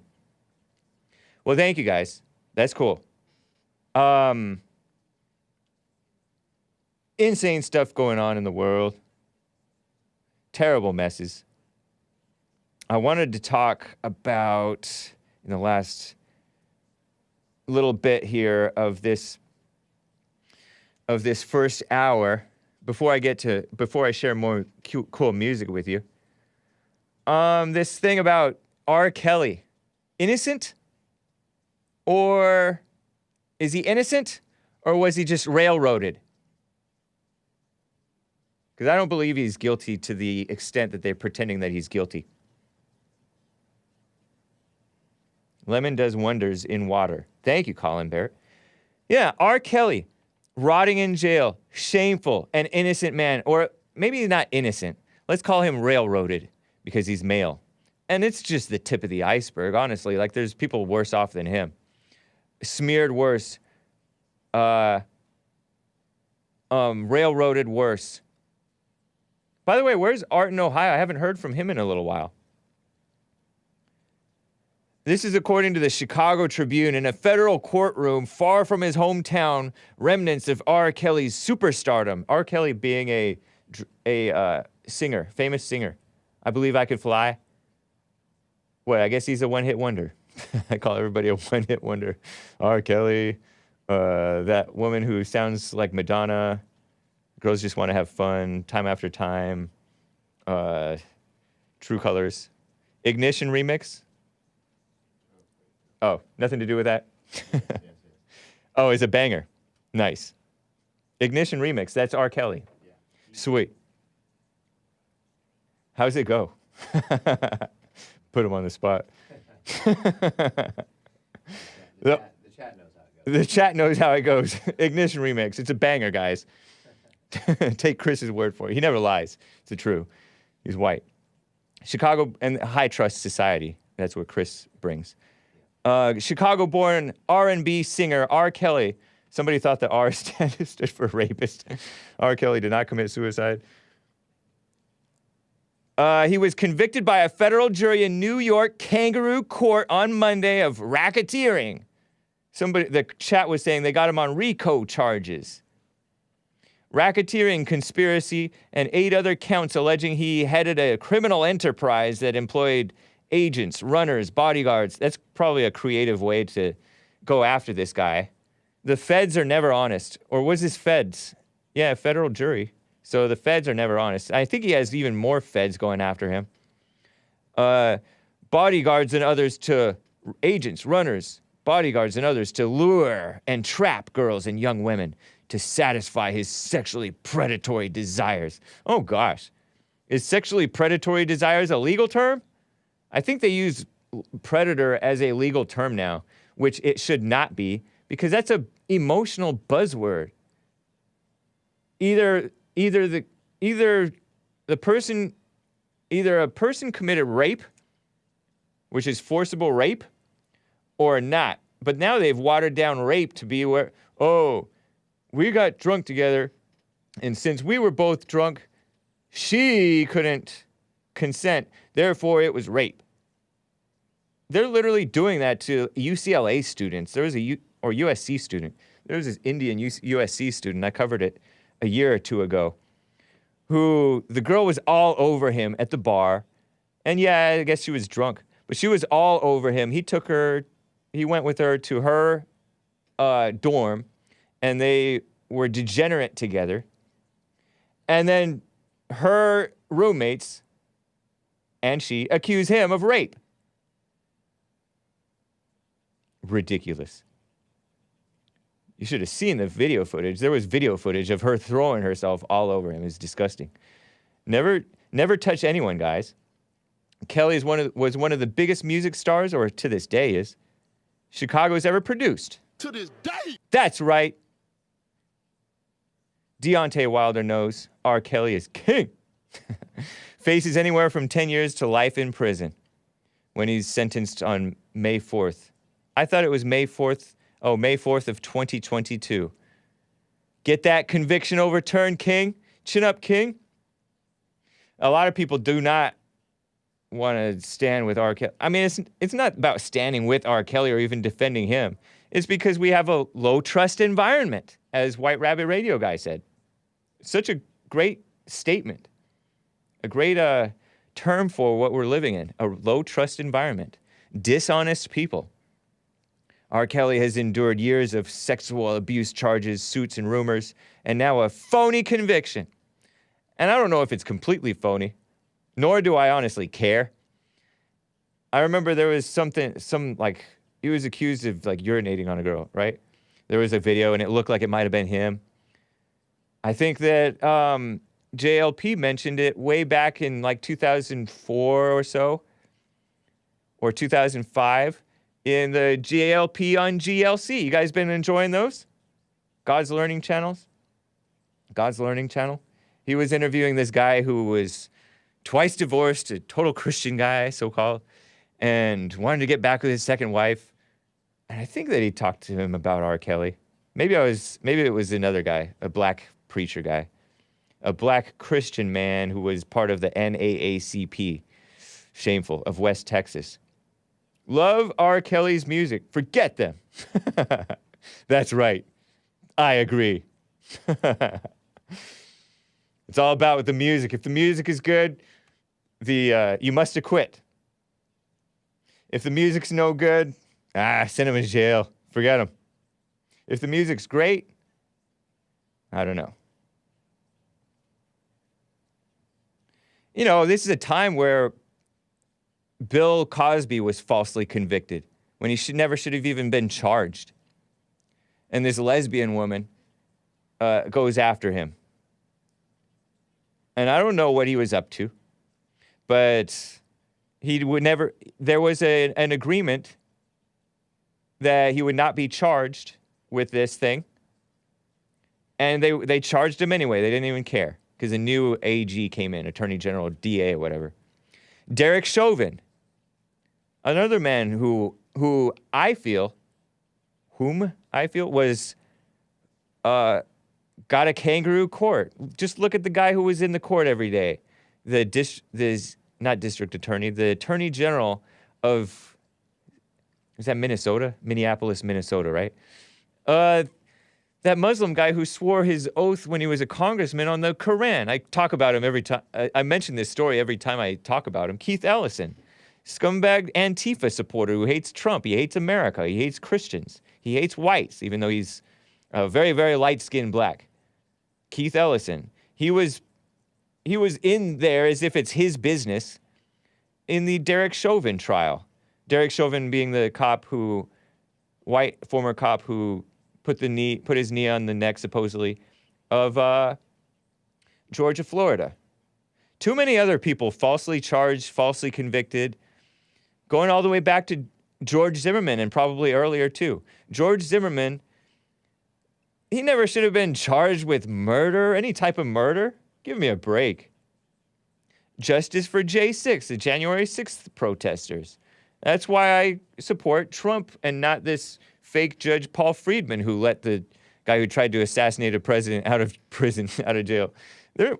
Well, thank you guys. That's cool. Insane stuff going on in the world. Terrible messes. I wanted to talk about, in the last little bit here, of this of this first hour, before I share more cool music with you. This thing about R. Kelly. Innocent? Or is he innocent? Or was he just railroaded? Because I don't believe he's guilty to the extent that they're pretending that he's guilty. Lemon does wonders in water. Thank you, Colin Barrett. Yeah, R. Kelly, rotting in jail, shameful, an innocent man. Or maybe not innocent. Let's call him railroaded because he's male. And it's just the tip of the iceberg, honestly. Like, there's people worse off than him. Smeared worse. Railroaded worse. By the way, where's Art in Ohio? I haven't heard from him in a little while. This is according to the Chicago Tribune. In a federal courtroom far from his hometown, remnants of R. Kelly's superstardom. R. Kelly being a singer, famous singer. I Believe I Could Fly. What, I guess he's a one-hit wonder. I call everybody a one-hit wonder. R. Kelly, that woman who sounds like Madonna. Girls Just Want to Have Fun, Time After Time, True Colors. Ignition remix? Oh, nothing to do with that? Oh, it's a banger. Nice. Ignition remix, that's R. Kelly. Sweet. How's it go? Put him on the spot. The chat knows how it goes. The chat knows how it goes. Ignition remix, it's a banger, guys. Take Chris's word for it. He never lies. It's true. He's white. Chicago and high trust society. That's what Chris brings. Chicago-born R&B singer R. Kelly. Somebody thought the R stood for rapist. R. Kelly did not commit suicide. He was convicted by a federal jury in New York kangaroo court on Monday of racketeering. The chat was saying they got him on RICO charges. Racketeering, conspiracy, and 8 other counts alleging he headed a criminal enterprise that employed agents, runners, bodyguards. That's probably a creative way to go after this guy. The feds are never honest. Or was this feds? Yeah, federal jury. So the feds are never honest. I think he has even more feds going after him. Bodyguards and others to agents, runners, bodyguards and others to lure and trap girls and young women to satisfy his sexually predatory desires. Oh, gosh. Is sexually predatory desires a legal term? I think they use predator as a legal term now, which it should not be, because that's an emotional buzzword. Either a person committed rape, which is forcible rape, or not. But now they've watered down rape to be where, we got drunk together, and since we were both drunk, she couldn't consent, therefore it was rape. They're literally doing that to UCLA students. There was or USC student. There was this Indian USC student, I covered it a year or two ago, who the girl was all over him at the bar, and yeah, I guess she was drunk, but she was all over him. He went with her to her dorm, and they were degenerate together. And then her roommates and she accuse him of rape. Ridiculous. You should have seen the video footage. There was video footage of her throwing herself all over him. It's disgusting. Never touch anyone, guys. Kelly was one of the biggest music stars, or to this day is, Chicago's ever produced. To this day. That's right. Deontay Wilder knows R. Kelly is king. Faces anywhere from 10 years to life in prison when he's sentenced on May 4th. I thought it was May 4th. Oh, May 4th of 2022. Get that conviction overturned, King. Chin up, King. A lot of people do not want to stand with R. Kelly. I mean, it's not about standing with R. Kelly or even defending him. It's because we have a low-trust environment, as White Rabbit Radio guy said. Such a great statement. A great term for what we're living in. A low-trust environment. Dishonest people. R. Kelly has endured years of sexual abuse charges, suits, and rumors, and now a phony conviction. And I don't know if it's completely phony, nor do I honestly care. I remember there was he was accused of urinating on a girl, right? There was a video and it looked like it might have been him. I think that JLP mentioned it way back in 2004 or so, or 2005 in the JLP on GLC. You guys been enjoying those? God's Learning Channels? God's Learning Channel? He was interviewing this guy who was twice divorced, a total Christian guy, so-called, and wanted to get back with his second wife. And I think that he talked to him about R. Kelly. Maybe it was another guy, a black preacher guy, a black Christian man who was part of the NAACP, shameful, of West Texas. Love R. Kelly's music. Forget them. That's right. I agree. It's all about the music. If the music is good, you must acquit. If the music's no good, send him to jail. Forget him. If the music's great, I don't know. This is a time where Bill Cosby was falsely convicted when he never should have even been charged. And this lesbian woman goes after him. And I don't know what he was up to, but there was an agreement that he would not be charged with this thing. And they charged him anyway. They didn't even care because a new AG came in, Attorney General, DA, or whatever. Derek Chauvin, another man whom I feel was got a kangaroo court. Just look at the guy who was in the court every day. Not district attorney, the Attorney General of, is that Minnesota? Minneapolis, Minnesota, right? That Muslim guy who swore his oath when he was a congressman on the Quran. I talk about him every time. I mention this story every time I talk about him. Keith Ellison, scumbag Antifa supporter who hates Trump. He hates America. He hates Christians. He hates whites, even though he's very, very light-skinned black. Keith Ellison. He was in there as if it's his business in the Derek Chauvin trial. Derek Chauvin being the former cop who put his knee on the neck, supposedly, of Georgia, Florida. Too many other people falsely charged, falsely convicted, going all the way back to George Zimmerman and probably earlier too. George Zimmerman, he never should have been charged with murder, any type of murder. Give me a break. Justice for J6, the January 6th protesters. That's why I support Trump and not this fake Judge Paul Friedman who let the guy who tried to assassinate a president out of prison, out of jail.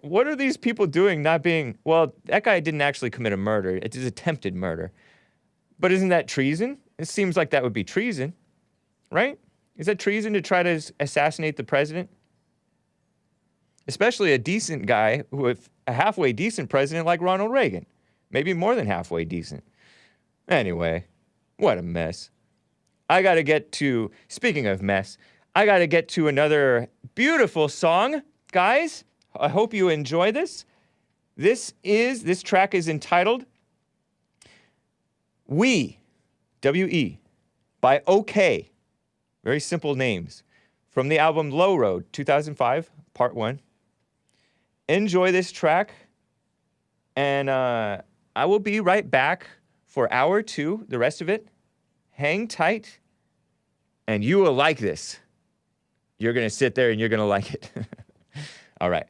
What are these people doing not being... Well, that guy didn't actually commit a murder. It is attempted murder. But isn't that treason? It seems like that would be treason, right? Is that treason to try to assassinate the president? Especially a decent guy with a halfway decent president like Ronald Reagan. Maybe more than halfway decent. Anyway, what a mess. Speaking of mess, I got to get to another beautiful song. Guys, I hope you enjoy this. This track is entitled We, W-E, by OK. Very simple names. From the album Low Road, 2005, Part 1. Enjoy this track, and I will be right back for hour 2, the rest of it. Hang tight, and you will like this. You're going to sit there and you're going to like it. All right.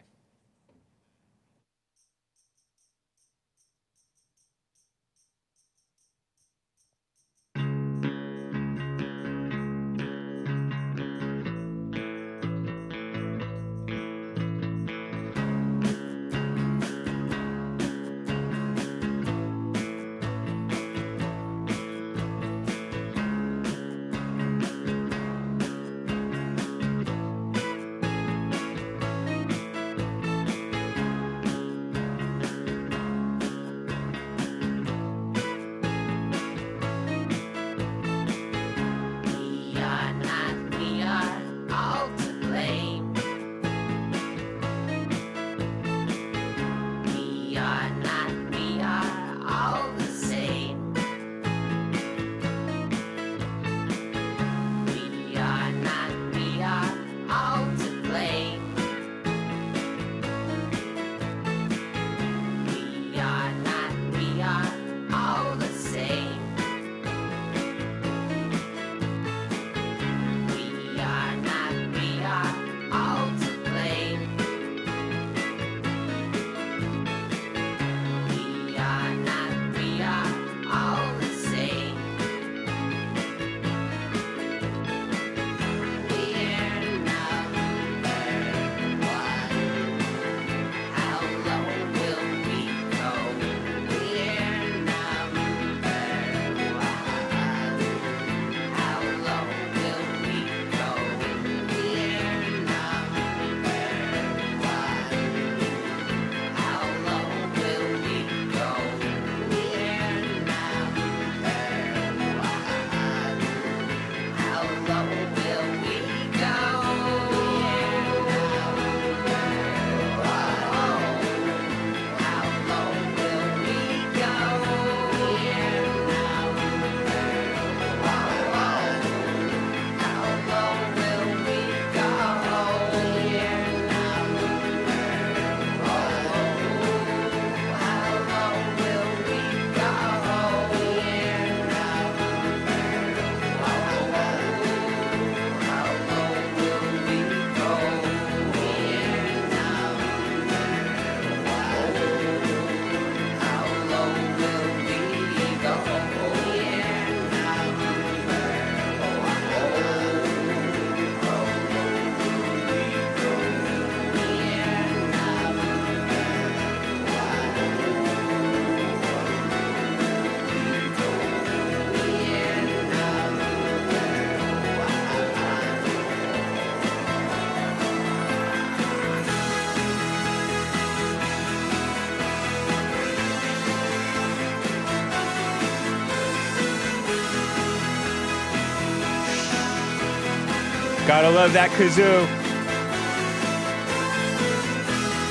Gotta love that kazoo.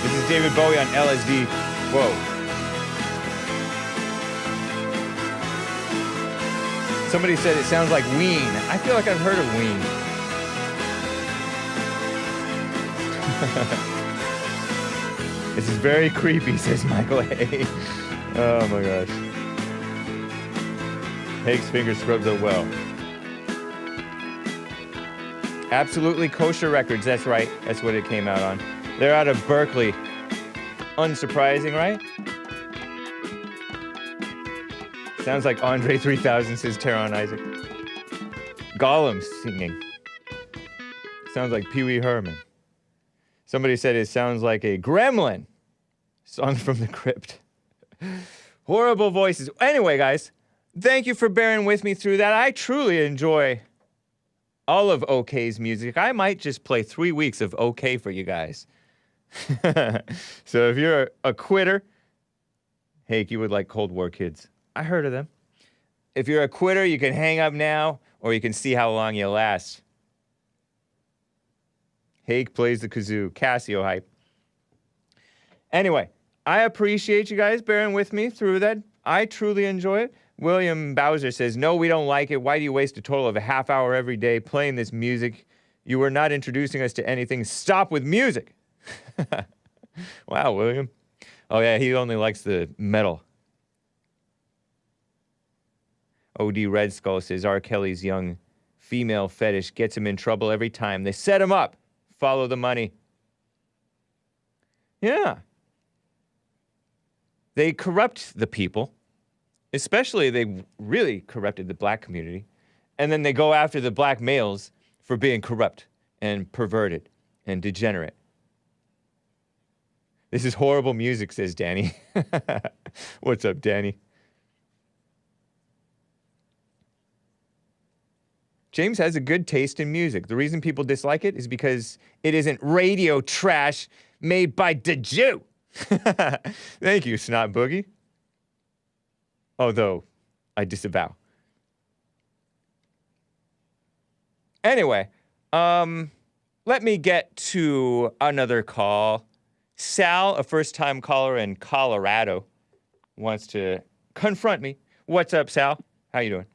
This is David Bowie on LSD. Whoa. Somebody said it sounds like Ween. I feel like I've heard of Ween. This is very creepy, says Michael A. Oh my gosh. Hake's finger scrubs out well. Absolutely Kosher Records, that's right. That's what it came out on. They're out of Berkeley. Unsurprising, right? Sounds like Andre 3000, says Teron Isaac. Gollum singing. Sounds like Pee Wee Herman. Somebody said it sounds like a gremlin. Song from the Crypt. Horrible voices. Anyway, guys, thank you for bearing with me through that. I truly enjoy all of OK's music. I might just play 3 weeks of OK for you guys. So if you're a quitter, Hake, you would like Cold War Kids. I heard of them. If you're a quitter, you can hang up now, or you can see how long you last. Hake plays the kazoo. Casio hype. Anyway, I appreciate you guys bearing with me through that. I truly enjoy it. William Bowser says, no, we don't like it. Why do you waste a total of a half hour every day playing this music? You are not introducing us to anything. Stop with music. Wow, William. Oh, yeah, he only likes the metal. OD Red Skull says, R. Kelly's young female fetish gets him in trouble every time. They set him up. Follow the money. Yeah. They corrupt the people. Especially, they really corrupted the black community. And then they go after the black males for being corrupt and perverted and degenerate. This is horrible music, says Danny. What's up, Danny? James has a good taste in music. The reason people dislike it is because it isn't radio trash made by the Jew. Thank you, Snot Boogie. Although, I disavow. Anyway, let me get to another call. Sal, a first-time caller in Colorado, wants to confront me. What's up, Sal? How you doing?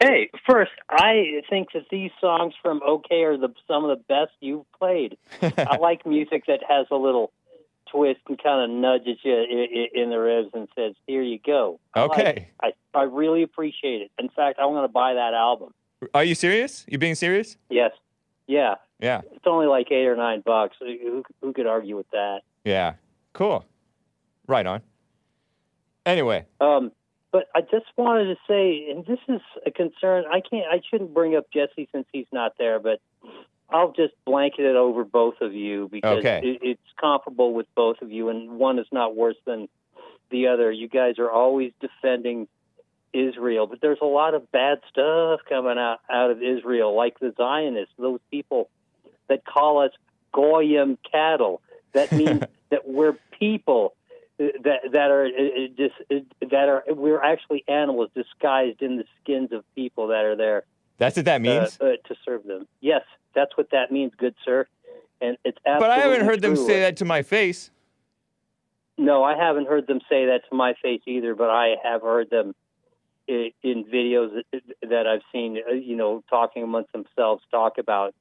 Hey, first, I think that these songs from OK are some of the best you've played. I like music that has a little twist and kind of nudges you in the ribs and says, here you go. Okay. I really appreciate it. In fact, I'm going to buy that album. Are you serious? You being serious? Yes. Yeah. Yeah. It's only like $8 or $9. Who could argue with that? Yeah. Cool. Right on. Anyway. But I just wanted to say, and this is a concern, I shouldn't bring up Jesse since he's not there, but I'll just blanket it over both of you because it's comparable with both of you, and one is not worse than the other. You guys are always defending Israel, but there's a lot of bad stuff coming out of Israel, like the Zionists, those people that call us goyim cattle. That means that we're people we're actually animals disguised in the skins of people that are there. That's what that means? To serve them. Yes, that's what that means, good sir. And it's absolutely But I haven't heard them true. say that to my face. No, I haven't heard them say that to my face either, but I have heard them in videos that I've seen, talking amongst themselves, talk about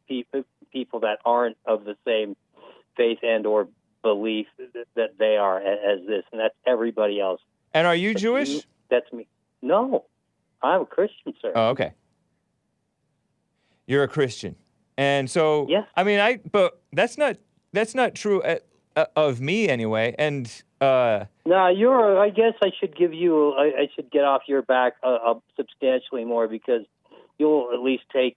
people that aren't of the same faith and or belief that they are as this, and that's everybody else. And are you Jewish? That's me. No, I'm a Christian, sir. Oh, okay. You're a Christian, and so yes. I mean, but that's not true of me anyway. And no, I guess I should give you. I should get off your back substantially more because you'll at least take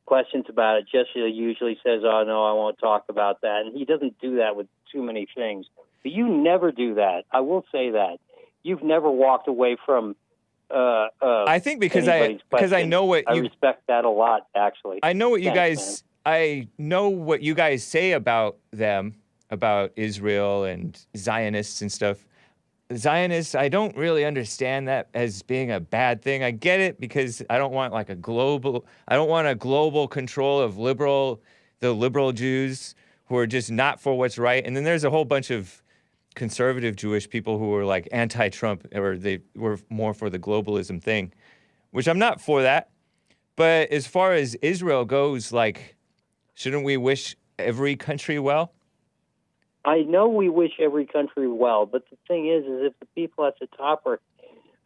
questions about it. Jesse usually says, "Oh no, I won't talk about that," and he doesn't do that with too many things. But you never do that. I will say that you've never walked away from. I think because I know what I respect that a lot. Actually, I know what you Thanks, guys. man. I know what you guys say about them, about Israel and Zionists and stuff. Zionists, I don't really understand that as being a bad thing. I get it because I don't want a global control of the liberal Jews who are just not for what's right. And then there's a whole bunch of conservative Jewish people who were like anti-Trump, or they were more for the globalism thing, which I'm not for that. But as far as Israel goes, like, shouldn't we wish every country well? I know we wish every country well, but the thing is if the people at the top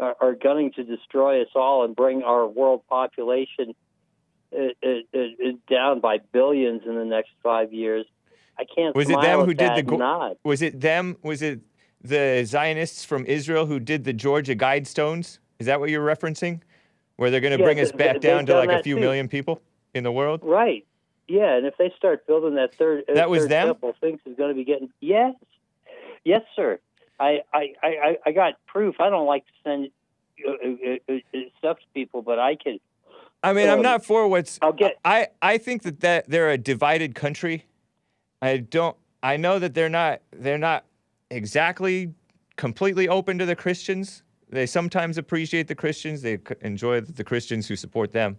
are gunning to destroy us all and bring our world population down by billions in the next 5 years, I can't. Was it them who did the? Was it them? Was it the Zionists from Israel who did the Georgia Guidestones? Is that what you're referencing? Where they're going to bring us back down to like a few million people in the world? Right. Yeah, and if they start building that third temple, things is going to be getting. Yes, sir. I got proof. I don't like to send stuff to people, but I can. I mean, I'm not for what's. I think that they're a divided country. I know that they're not exactly completely open to the Christians. They sometimes appreciate the Christians. They enjoy the Christians who support them,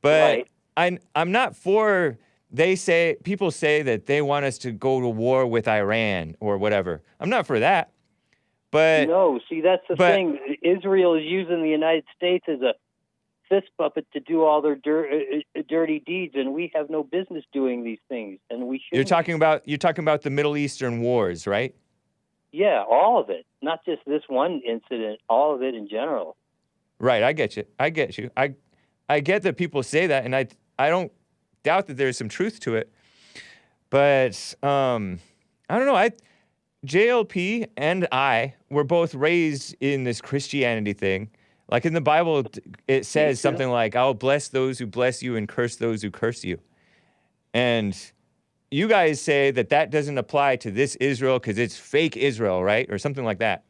but. Right. I'm not for, people say that they want us to go to war with Iran or whatever. I'm not for that. But no, see, that's the thing. Israel is using the United States as a fist puppet to do all their dirty deeds, and we have no business doing these things, and we shouldn't. You're talking about the Middle Eastern wars, right? Yeah, all of it, not just this one incident, all of it in general. Right, I get you. I get that people say that, and I don't doubt that there's some truth to it. But I don't know. JLP and I were both raised in this Christianity thing. Like in the Bible, it says something like, "I'll bless those who bless you and curse those who curse you." And you guys say that doesn't apply to this Israel because it's fake Israel, right? Or something like that.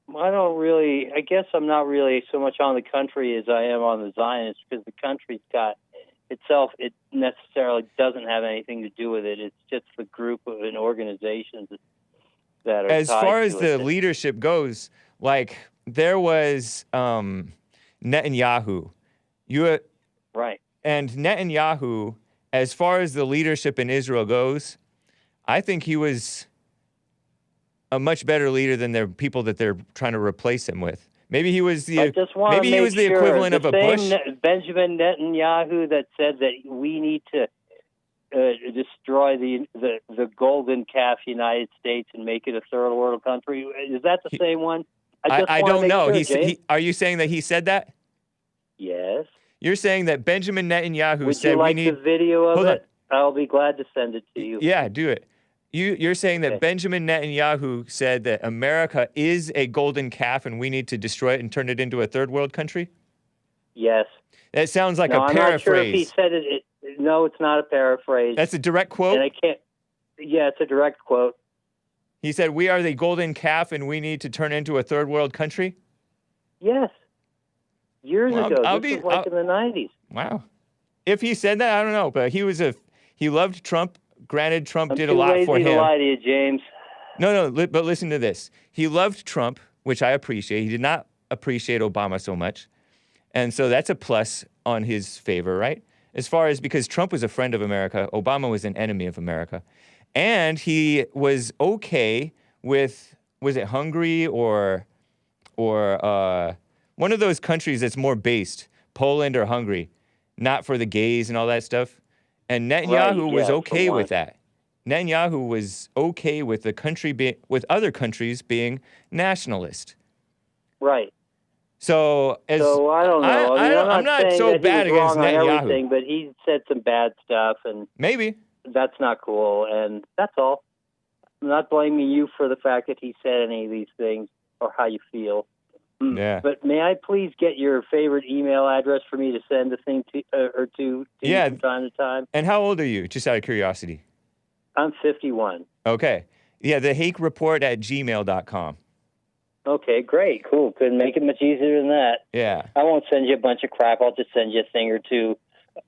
I guess I'm not really so much on the country as I am on the Zionists, because the country's got itself, it necessarily doesn't have anything to do with it. It's just the group of organizations that are as far as the leadership goes, like there was Netanyahu. Right. And Netanyahu, as far as the leadership in Israel goes, I think he was a much better leader than the people that they're trying to replace him with. Maybe he was the equivalent of a Bush. Benjamin Netanyahu that said that we need to destroy the golden calf United States and make it a third world country. Is that the same one? I don't know. Are you saying that he said that? Yes. You're saying that Benjamin Netanyahu said we need... Would you like the video of it? I'll be glad to send it to you. Yeah, do it. You're saying that Benjamin Netanyahu said that America is a golden calf and we need to destroy it and turn it into a third world country? Yes. That sounds like a paraphrase. I'm not sure if he said it. No, it's not a paraphrase. That's a direct quote? And I can't. Yeah, it's a direct quote. He said, "We are the golden calf and we need to turn it into a third world country"? Yes. Years ago. This was in the 90s. Wow. If he said that, I don't know, but he loved Trump. Granted, Trump did a lot for him. I'm too lazy to lie to you, James. No, but listen to this. He loved Trump, which I appreciate. He did not appreciate Obama so much. And so that's a plus on his favor, right? As far as, because Trump was a friend of America, Obama was an enemy of America. And he was okay with, was it Hungary or one of those countries that's more based, Poland or Hungary, not for the gays and all that stuff. And Netanyahu was okay with that. Netanyahu was okay with the country with other countries being nationalist. Right. So I don't know. I'm not so bad against Netanyahu, but he said some bad stuff, and maybe that's not cool. And that's all. I'm not blaming you for the fact that he said any of these things or how you feel. Yeah. But may I please get your favorite email address for me to send a thing to you from time to time? And how old are you? Just out of curiosity. I'm 51. Okay. Yeah, the Hake Report at gmail.com. Okay, great, cool. Couldn't make it much easier than that. Yeah. I won't send you a bunch of crap. I'll just send you a thing or two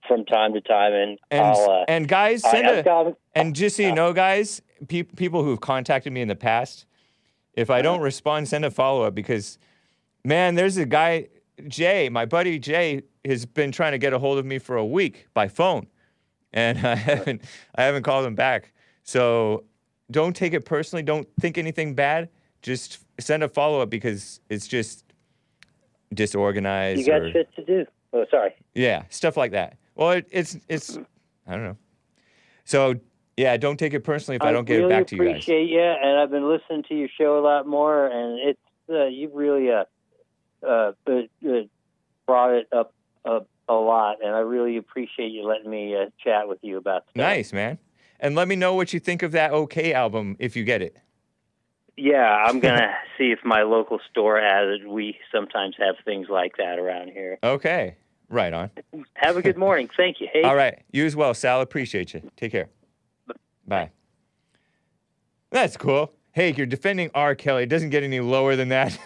from time to time, and guys, and just so you know, guys, people who've contacted me in the past, If I don't respond, send a follow-up because, man, there's a guy, Jay, my buddy Jay, has been trying to get a hold of me for a week by phone, and I haven't called him back. So don't take it personally. Don't think anything bad. Just send a follow-up because it's just disorganized. You got shit to do. Oh, sorry. Yeah, stuff like that. Well, it's I don't know. So, yeah, don't take it personally if I don't get it back to you guys. I really appreciate you, and I've been listening to your show a lot more, and it's you really brought it up a lot, and I really appreciate you letting me chat with you about stuff. Nice, man. And let me know what you think of that OK album if you get it. Yeah, I'm going to see if my local store has it. We sometimes have things like that around here. Okay. Right on. Have a good morning. Thank you. Hey. All right. You as well, Sal. Appreciate you. Take care. Bye. That's cool. Hey, you're defending R. Kelly. It doesn't get any lower than that.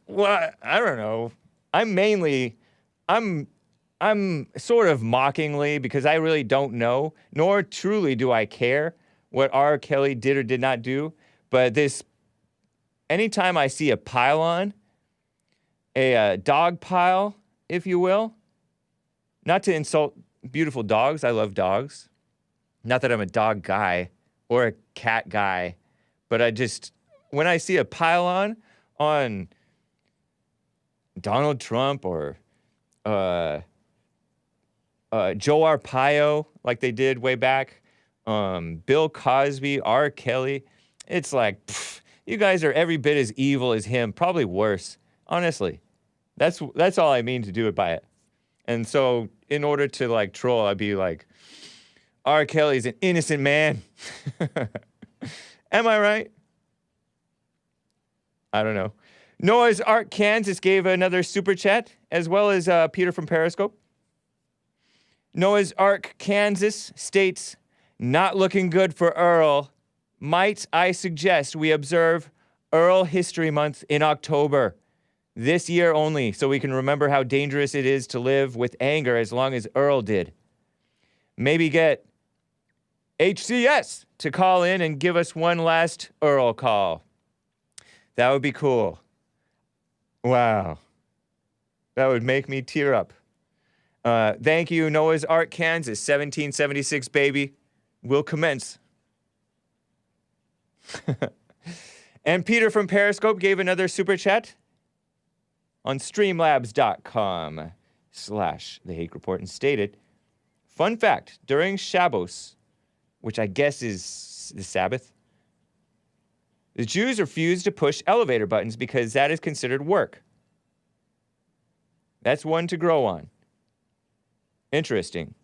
Well, I don't know. I'm sort of mockingly, because I really don't know, nor truly do I care what R. Kelly did or did not do. But anytime I see a pylon, a dog pile, if you will, not to insult beautiful dogs, I love dogs. Not that I'm a dog guy or a cat guy, but when I see a pylon on Donald Trump or Joe Arpaio, like they did way back, Bill Cosby, R. Kelly, it's like, you guys are every bit as evil as him, probably worse. Honestly, that's all I mean to do it by it. And so in order to like troll, I'd be like, R. Kelly's an innocent man. Am I right? I don't know. Noah's Ark, Kansas gave another super chat, as well as Peter from Periscope. Noah's Ark, Kansas states, not looking good for Earl. Might I suggest we observe Earl History Month in October, this year only, so we can remember how dangerous it is to live with anger as long as Earl did. Maybe get HCS to call in and give us one last Earl call. That would be cool. Wow. That would make me tear up. Thank you, Noah's Ark, Kansas. 1776, baby. Will commence. And Peter from Periscope gave another super chat on streamlabs.com/The Hake Report and stated, fun fact, during Shabbos, which I guess is the Sabbath, the Jews refuse to push elevator buttons because that is considered work. That's one to grow on. Interesting.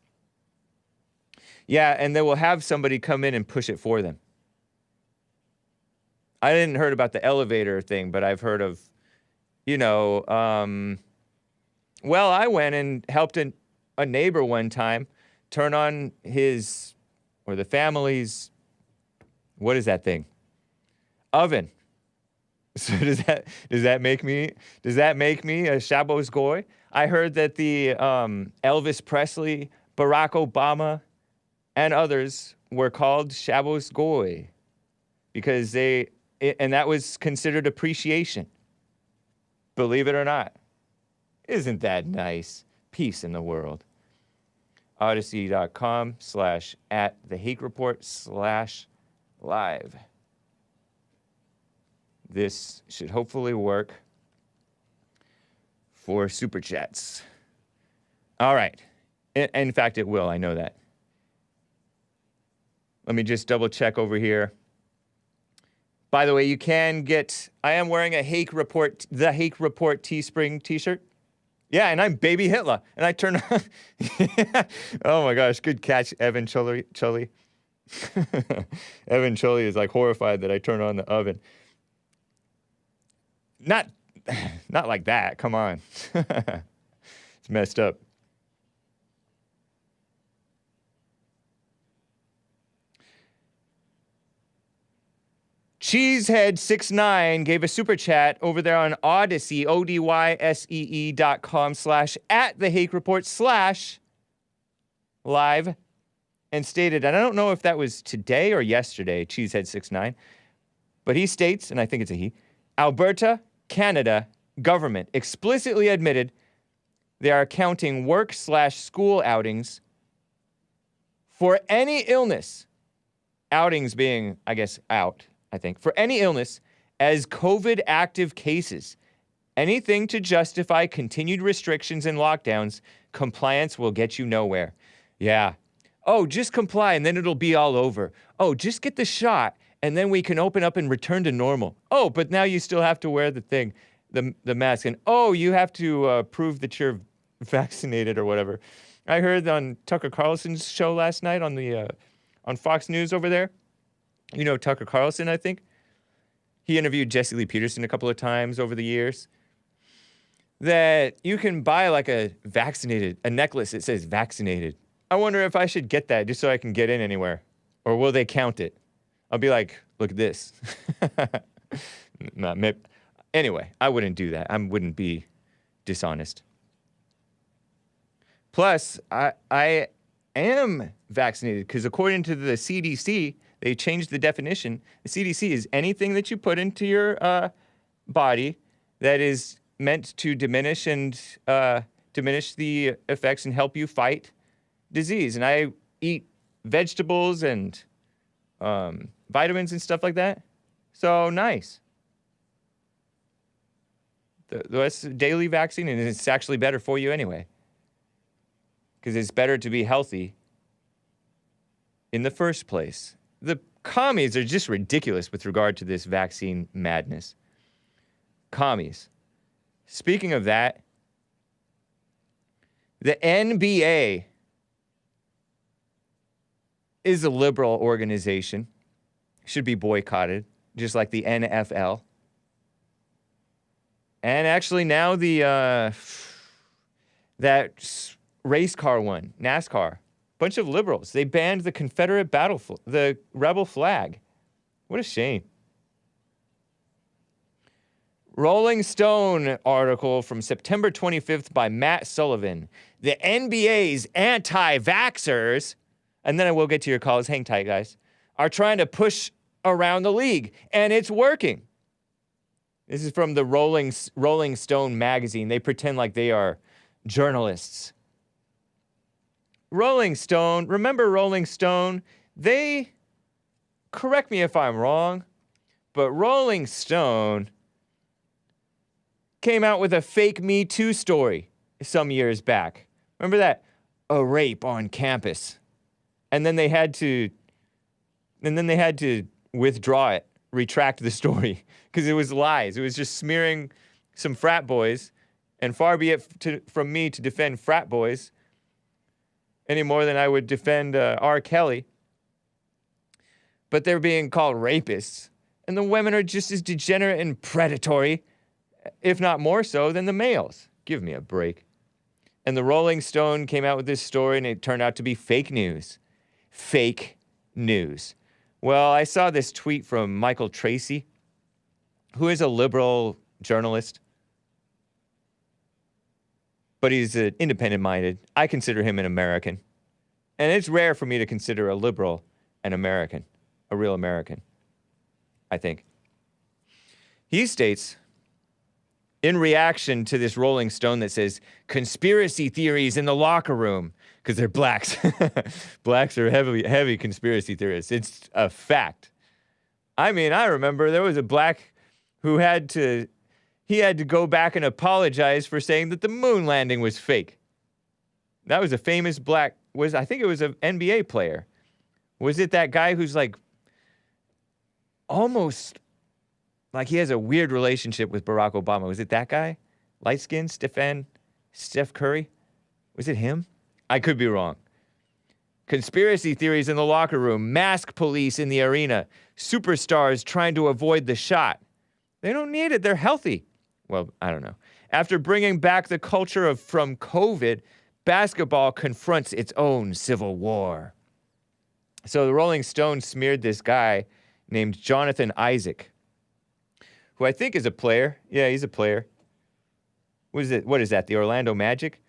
Yeah, and they will have somebody come in and push it for them. I didn't heard about the elevator thing, but I've heard of, well, I went and helped a neighbor one time turn on the family's, what is that thing? Oven. So does that make me a Shabbos goy? I heard that the Elvis Presley, Barack Obama, and others were called Shabbos goy because and that was considered appreciation. Believe it or not. Isn't that nice? Peace in the world. Odyssey.com/@the-Hake-Report/live. This should hopefully work for super chats. All right. In fact, it will. I know that. Let me just double check over here. By the way, you can I am wearing a Hake Report, the Hake Report Teespring t-shirt. Yeah, and I'm Baby Hitler. And I turn on. Oh my gosh, good catch, Evan Chully. Evan Chully is like horrified that I turn on the oven. Not like that. Come on. It's messed up. Cheesehead69 gave a super chat over there on Odyssey, ODYSEE.com/@the-Hake-Report/live, and stated, and I don't know if that was today or yesterday, Cheesehead69, But he states, and I think it's a he, Alberta, Canada government explicitly admitted they are counting work/school outings for any illness, outings being, I guess, out, I think, for any illness as COVID active cases. Anything to justify continued restrictions and lockdowns, compliance will get you nowhere. Yeah. Oh, just comply and then it'll be all over. Oh, just get the shot and then we can open up and return to normal. Oh, but now you still have to wear the thing, the mask. And oh, you have to prove that you're vaccinated or whatever. I heard on Tucker Carlson's show last night on the on Fox News over there. You know Tucker Carlson, I think. He interviewed Jesse Lee Peterson a couple of times over the years. That you can buy like a necklace that says vaccinated. I wonder if I should get that just so I can get in anywhere. Or will they count it? I'll be like, look at this. Anyway, I wouldn't do that. I wouldn't be dishonest. Plus, I am vaccinated because according to the CDC, they changed the definition. The CDC is anything that you put into your body that is meant to diminish the effects and help you fight disease. And I eat vegetables and vitamins and stuff like that. So nice. That's daily vaccine, and it's actually better for you anyway. Because it's better to be healthy in the first place. The commies are just ridiculous with regard to this vaccine madness. Commies. Speaking of that, the NBA is a liberal organization. Should be boycotted, just like the NFL. And actually now that race car one, NASCAR, bunch of liberals. They banned the Confederate the rebel flag. What a shame. Rolling Stone article from September 25th by Matt Sullivan. The NBA's anti-vaxxers, and then I will get to your calls, hang tight guys, are trying to push around the league, and it's working. This is from the Rolling Stone magazine. They pretend like they are journalists. Rolling Stone, remember Rolling Stone? They, correct me if I'm wrong, but Rolling Stone came out with a fake Me Too story some years back. Remember that? A rape on campus. And then they had to withdraw it, retract the story, because it was lies. It was just smearing some frat boys, and far be it from me to defend frat boys any more than I would defend R. Kelly. But they're being called rapists. And the women are just as degenerate and predatory, if not more so, than the males. Give me a break. And the Rolling Stone came out with this story, and it turned out to be fake news. Fake news. Well, I saw this tweet from Michael Tracey, who is a liberal journalist, but he's independent-minded. I consider him an American. And it's rare for me to consider a liberal an American, a real American, I think. He states, in reaction to this Rolling Stone that says, conspiracy theories in the locker room, because they're blacks. Blacks are heavy conspiracy theorists. It's a fact. I mean, I remember there was a black who had to go back and apologize for saying that the moon landing was fake. That was a famous black, I think it was an NBA player. Was it that guy who's like, almost like he has a weird relationship with Barack Obama? Was it that guy? Light-skinned, Steph Curry? Was it him? I could be wrong. Conspiracy theories in the locker room, mask police in the arena, superstars trying to avoid the shot. They don't need it. They're healthy. Well, I don't know. After bringing back the culture from COVID, basketball confronts its own civil war. So the Rolling Stone smeared this guy named Jonathan Isaac, who I think is a player. Yeah, he's a player. What is that, the Orlando Magic?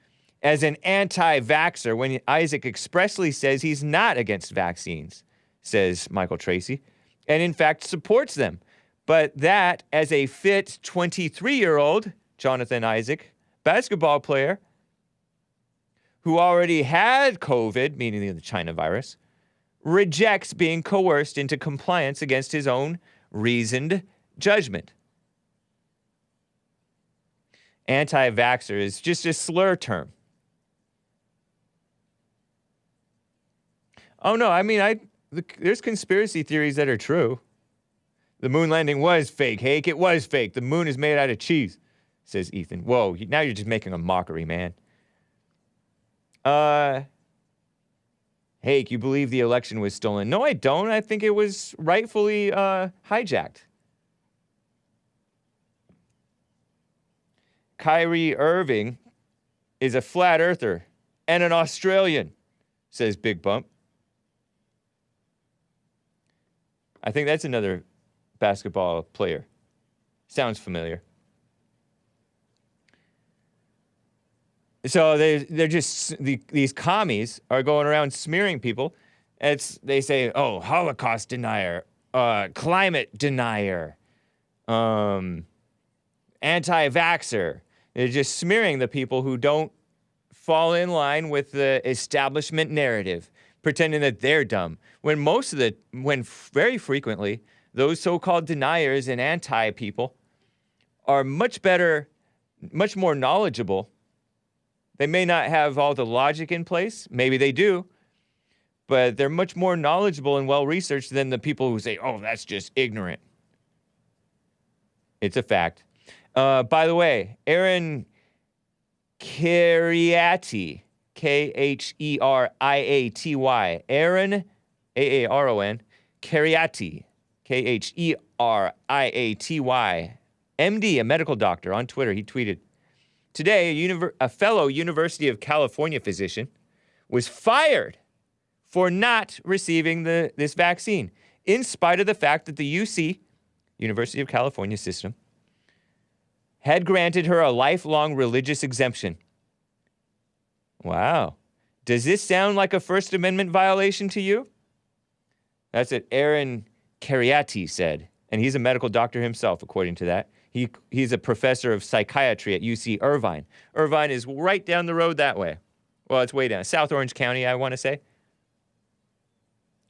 As an anti-vaxxer, when Isaac expressly says he's not against vaccines, says Michael Tracey, and in fact supports them, But that, as a fit 23-year-old, Jonathan Isaac, basketball player, who already had COVID, meaning the China virus, rejects being coerced into compliance against his own reasoned judgment. Anti-Vaxxer is just a slur term. Oh, no, I mean, there's conspiracy theories that are true. The moon landing was fake, Hake. It was fake. The moon is made out of cheese, says Ethan. Whoa, now you're just making a mockery, man. Hake, you believe the election was stolen? No, I don't. I think it was rightfully hijacked. Kyrie Irving is a flat earther and an Australian, says Big Bump. I think that's another basketball player. Sounds familiar. So they're just, these commies are going around smearing people. They say, oh, Holocaust denier, climate denier, anti-vaxxer. They're just smearing the people who don't fall in line with the establishment narrative, pretending that they're dumb. When very frequently, those so-called deniers and anti-people are much more knowledgeable. They may not have all the logic in place. Maybe they do. But they're much more knowledgeable and well-researched than the people who say, oh, that's just ignorant. It's a fact. By the way, Aaron Kheriaty, Kheriaty, Aaron, Aaron, Kheriaty, Kheriaty, MD, a medical doctor, on Twitter, he tweeted, today, a fellow University of California physician was fired for not receiving this vaccine, in spite of the fact that the UC, University of California system, had granted her a lifelong religious exemption. Wow. Does this sound like a First Amendment violation to you? That's what Aaron Kheriaty said, and he's a medical doctor himself, according to that. He's a professor of psychiatry at UC Irvine. Irvine is right down the road that way. Well, it's way down. South Orange County, I want to say.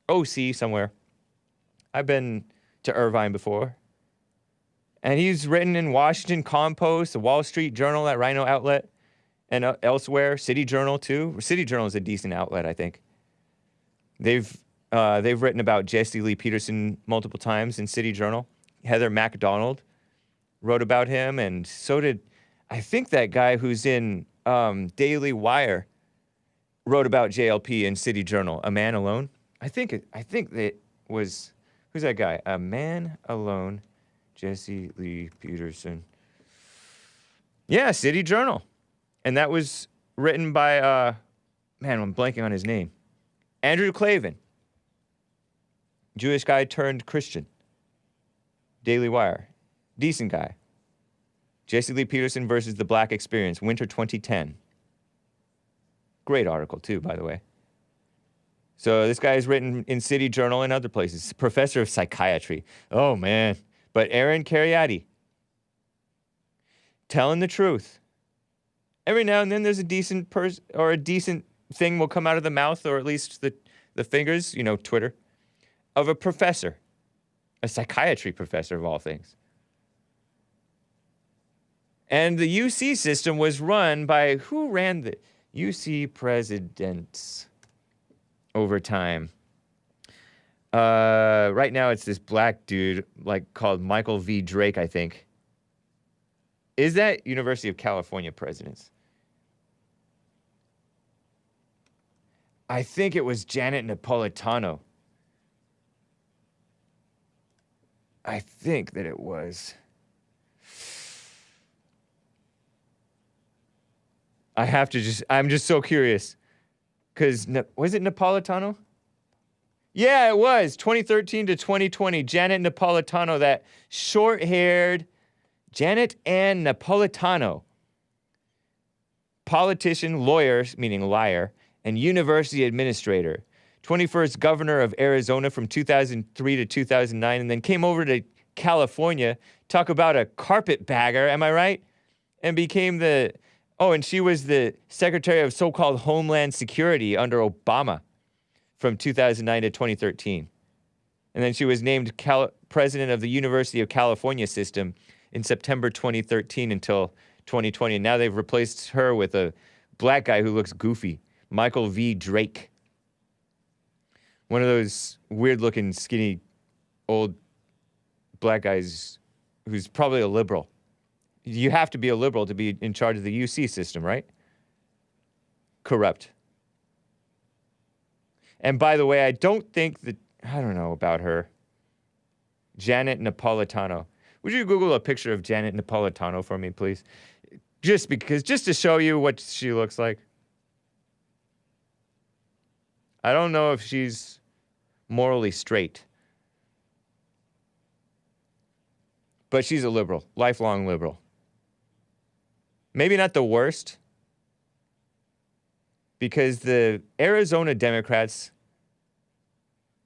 OC somewhere. I've been to Irvine before. And he's written in Washington Compost, the Wall Street Journal, that Rhino outlet, and elsewhere. City Journal, too. City Journal is a decent outlet, I think. They've written about Jesse Lee Peterson multiple times in City Journal. Heather MacDonald wrote about him, and so did, I think, that guy who's in Daily Wire wrote about JLP in City Journal, A Man Alone. I think that was, who's that guy? A Man Alone, Jesse Lee Peterson. Yeah, City Journal. And that was written by, man, I'm blanking on his name. Andrew Klavan. Jewish guy turned Christian. Daily Wire. Decent guy. Jesse Lee Peterson versus the Black Experience, winter 2010. Great article, too, by the way. So this guy is written in City Journal and other places. Professor of psychiatry. Oh, man. But Aaron Kheriaty. Telling the truth. Every now and then there's a decent person, or a decent thing will come out of the mouth, or at least the fingers, Twitter, of a professor. A psychiatry professor, of all things. And the UC system was run by, who ran the UC presidents over time? Right now it's this black dude, called Michael V. Drake, I think. Is that University of California presidents? I think it was Janet Napolitano. I think that it was. I'm just so curious. Because, was it Napolitano? Yeah, it was. 2013 to 2020. Janet Napolitano, that short-haired Janet Ann Napolitano. Politician, lawyer, meaning liar, and university administrator. 21st governor of Arizona from 2003 to 2009, and then came over to California. Talk about a carpetbagger, am I right? And became and she was the Secretary of so-called Homeland Security under Obama from 2009 to 2013. And then she was named president of the University of California system in September 2013 until 2020. And now they've replaced her with a black guy who looks goofy, Michael V. Drake. One of those weird-looking, skinny, old black guys who's probably a liberal. You have to be a liberal to be in charge of the UC system, right? Corrupt. And by the way, I don't know about her. Janet Napolitano. Would you Google a picture of Janet Napolitano for me, please? Just to show you what she looks like. I don't know if she's morally straight. But she's a liberal, lifelong liberal. Maybe not the worst, because the Arizona Democrats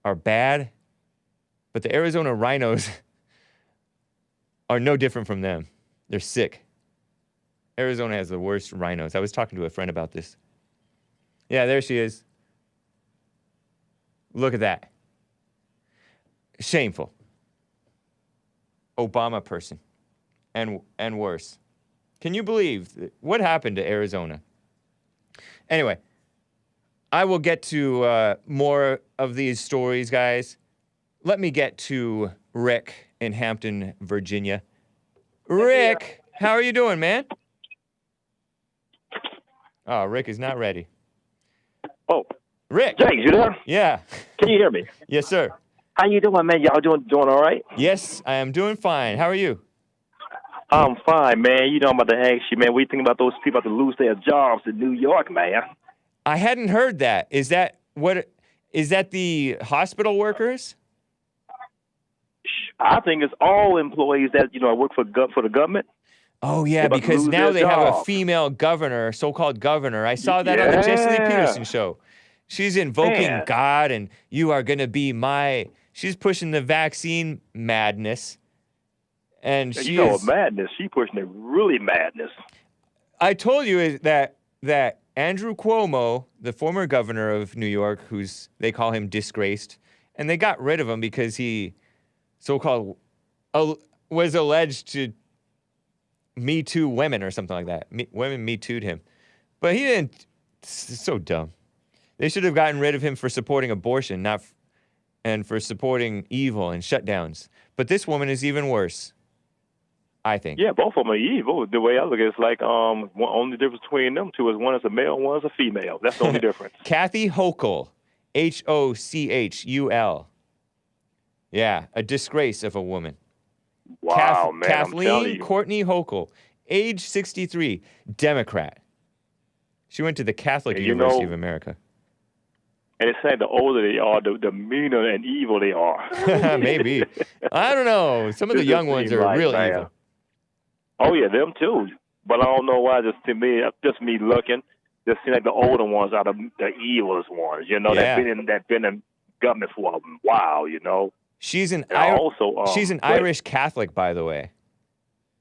are bad, but the Arizona rhinos are no different from them. They're sick. Arizona has the worst rhinos. I was talking to a friend about this. Yeah, there she is. Look at that. Shameful. Obama person. And worse. Can you believe what happened to Arizona? Anyway, I will get to more of these stories, guys. Let me get to Rick in Hampton, Virginia. Rick, how are you doing, man? Oh, Rick is not ready. Oh. Rick. James, you there? Yeah. Can you hear me? Yes, sir. How you doing, man? Y'all doing all right? Yes, I am doing fine. How are you? I'm fine, man. You know I'm about to ask you, man. What do you think about those people about to lose their jobs in New York, man? I hadn't heard that. Is that the hospital workers? I think it's all employees that, work for the government. Oh, yeah, because now they have a female governor, so-called governor. I saw that on the Jesse Lee Peterson show. She's invoking God, and you are going to be she's pushing the vaccine madness. And madness. She pushing it really madness. I told you that Andrew Cuomo, the former governor of New York, they call him disgraced, and they got rid of him because he so-called was alleged to Me Too women or something like that. Women Me Too'd him. But he didn't. It's so dumb. They should have gotten rid of him for supporting abortion, and for supporting evil and shutdowns. But this woman is even worse, I think. Yeah, both of them are evil. The way I look at it, it's like only difference between them two is one is a male, one is a female. That's the only difference. Kathy Hochul, Hochul. Yeah, a disgrace of a woman. Wow, man, Kathleen Courtney Hochul, age 63, Democrat. She went to the Catholic University of America. And it's saying the older they are, the meaner and evil they are. Maybe. I don't know. Some of the young ones are real evil. Oh, yeah, them too. But I don't know why, just me looking, just seem like the older ones are the evilest ones, that been in government for a while, She's an Irish Catholic, by the way,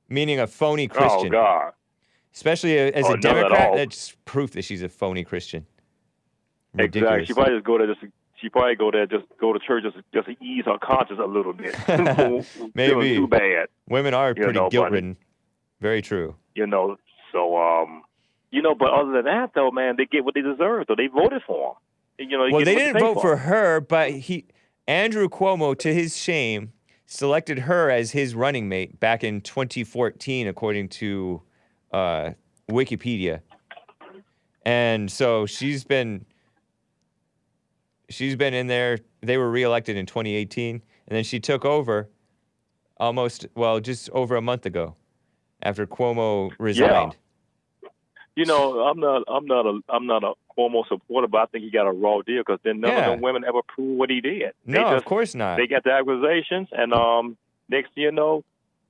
meaning a phony Christian. Oh, God. Especially as a Democrat, that's proof that she's a phony Christian. Ridiculous. Exactly. She probably go there, just go to church just to ease her conscience a little bit. Maybe. Too bad. Women are pretty guilt-ridden. Very true. But other than that, though, man, they get what they deserve, though. They voted for him. Well, they didn't vote for her, but Andrew Cuomo, to his shame, selected her as his running mate back in 2014, according to Wikipedia. And so she's been in there. They were reelected in 2018, and then she took over just over a month ago after Cuomo resigned. Yeah. I'm not a Cuomo supporter, but I think he got a raw deal because then none of them women ever proved what he did. Of course not. They got the accusations, and next thing you know,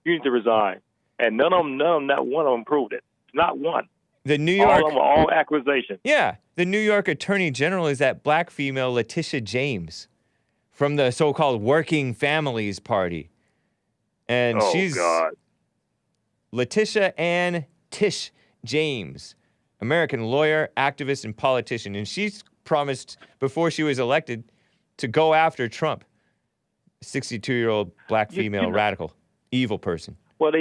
you need to resign. And none of them, not one of them proved it. Not one. The New York, all of them are all accusations. Yeah, the New York Attorney General is that black female Letitia James from the so-called Working Families Party. And she's God. Letitia Ann Tish James, American lawyer, activist, and politician. And she's promised before she was elected to go after Trump. 62-year-old black female radical, evil person. Well,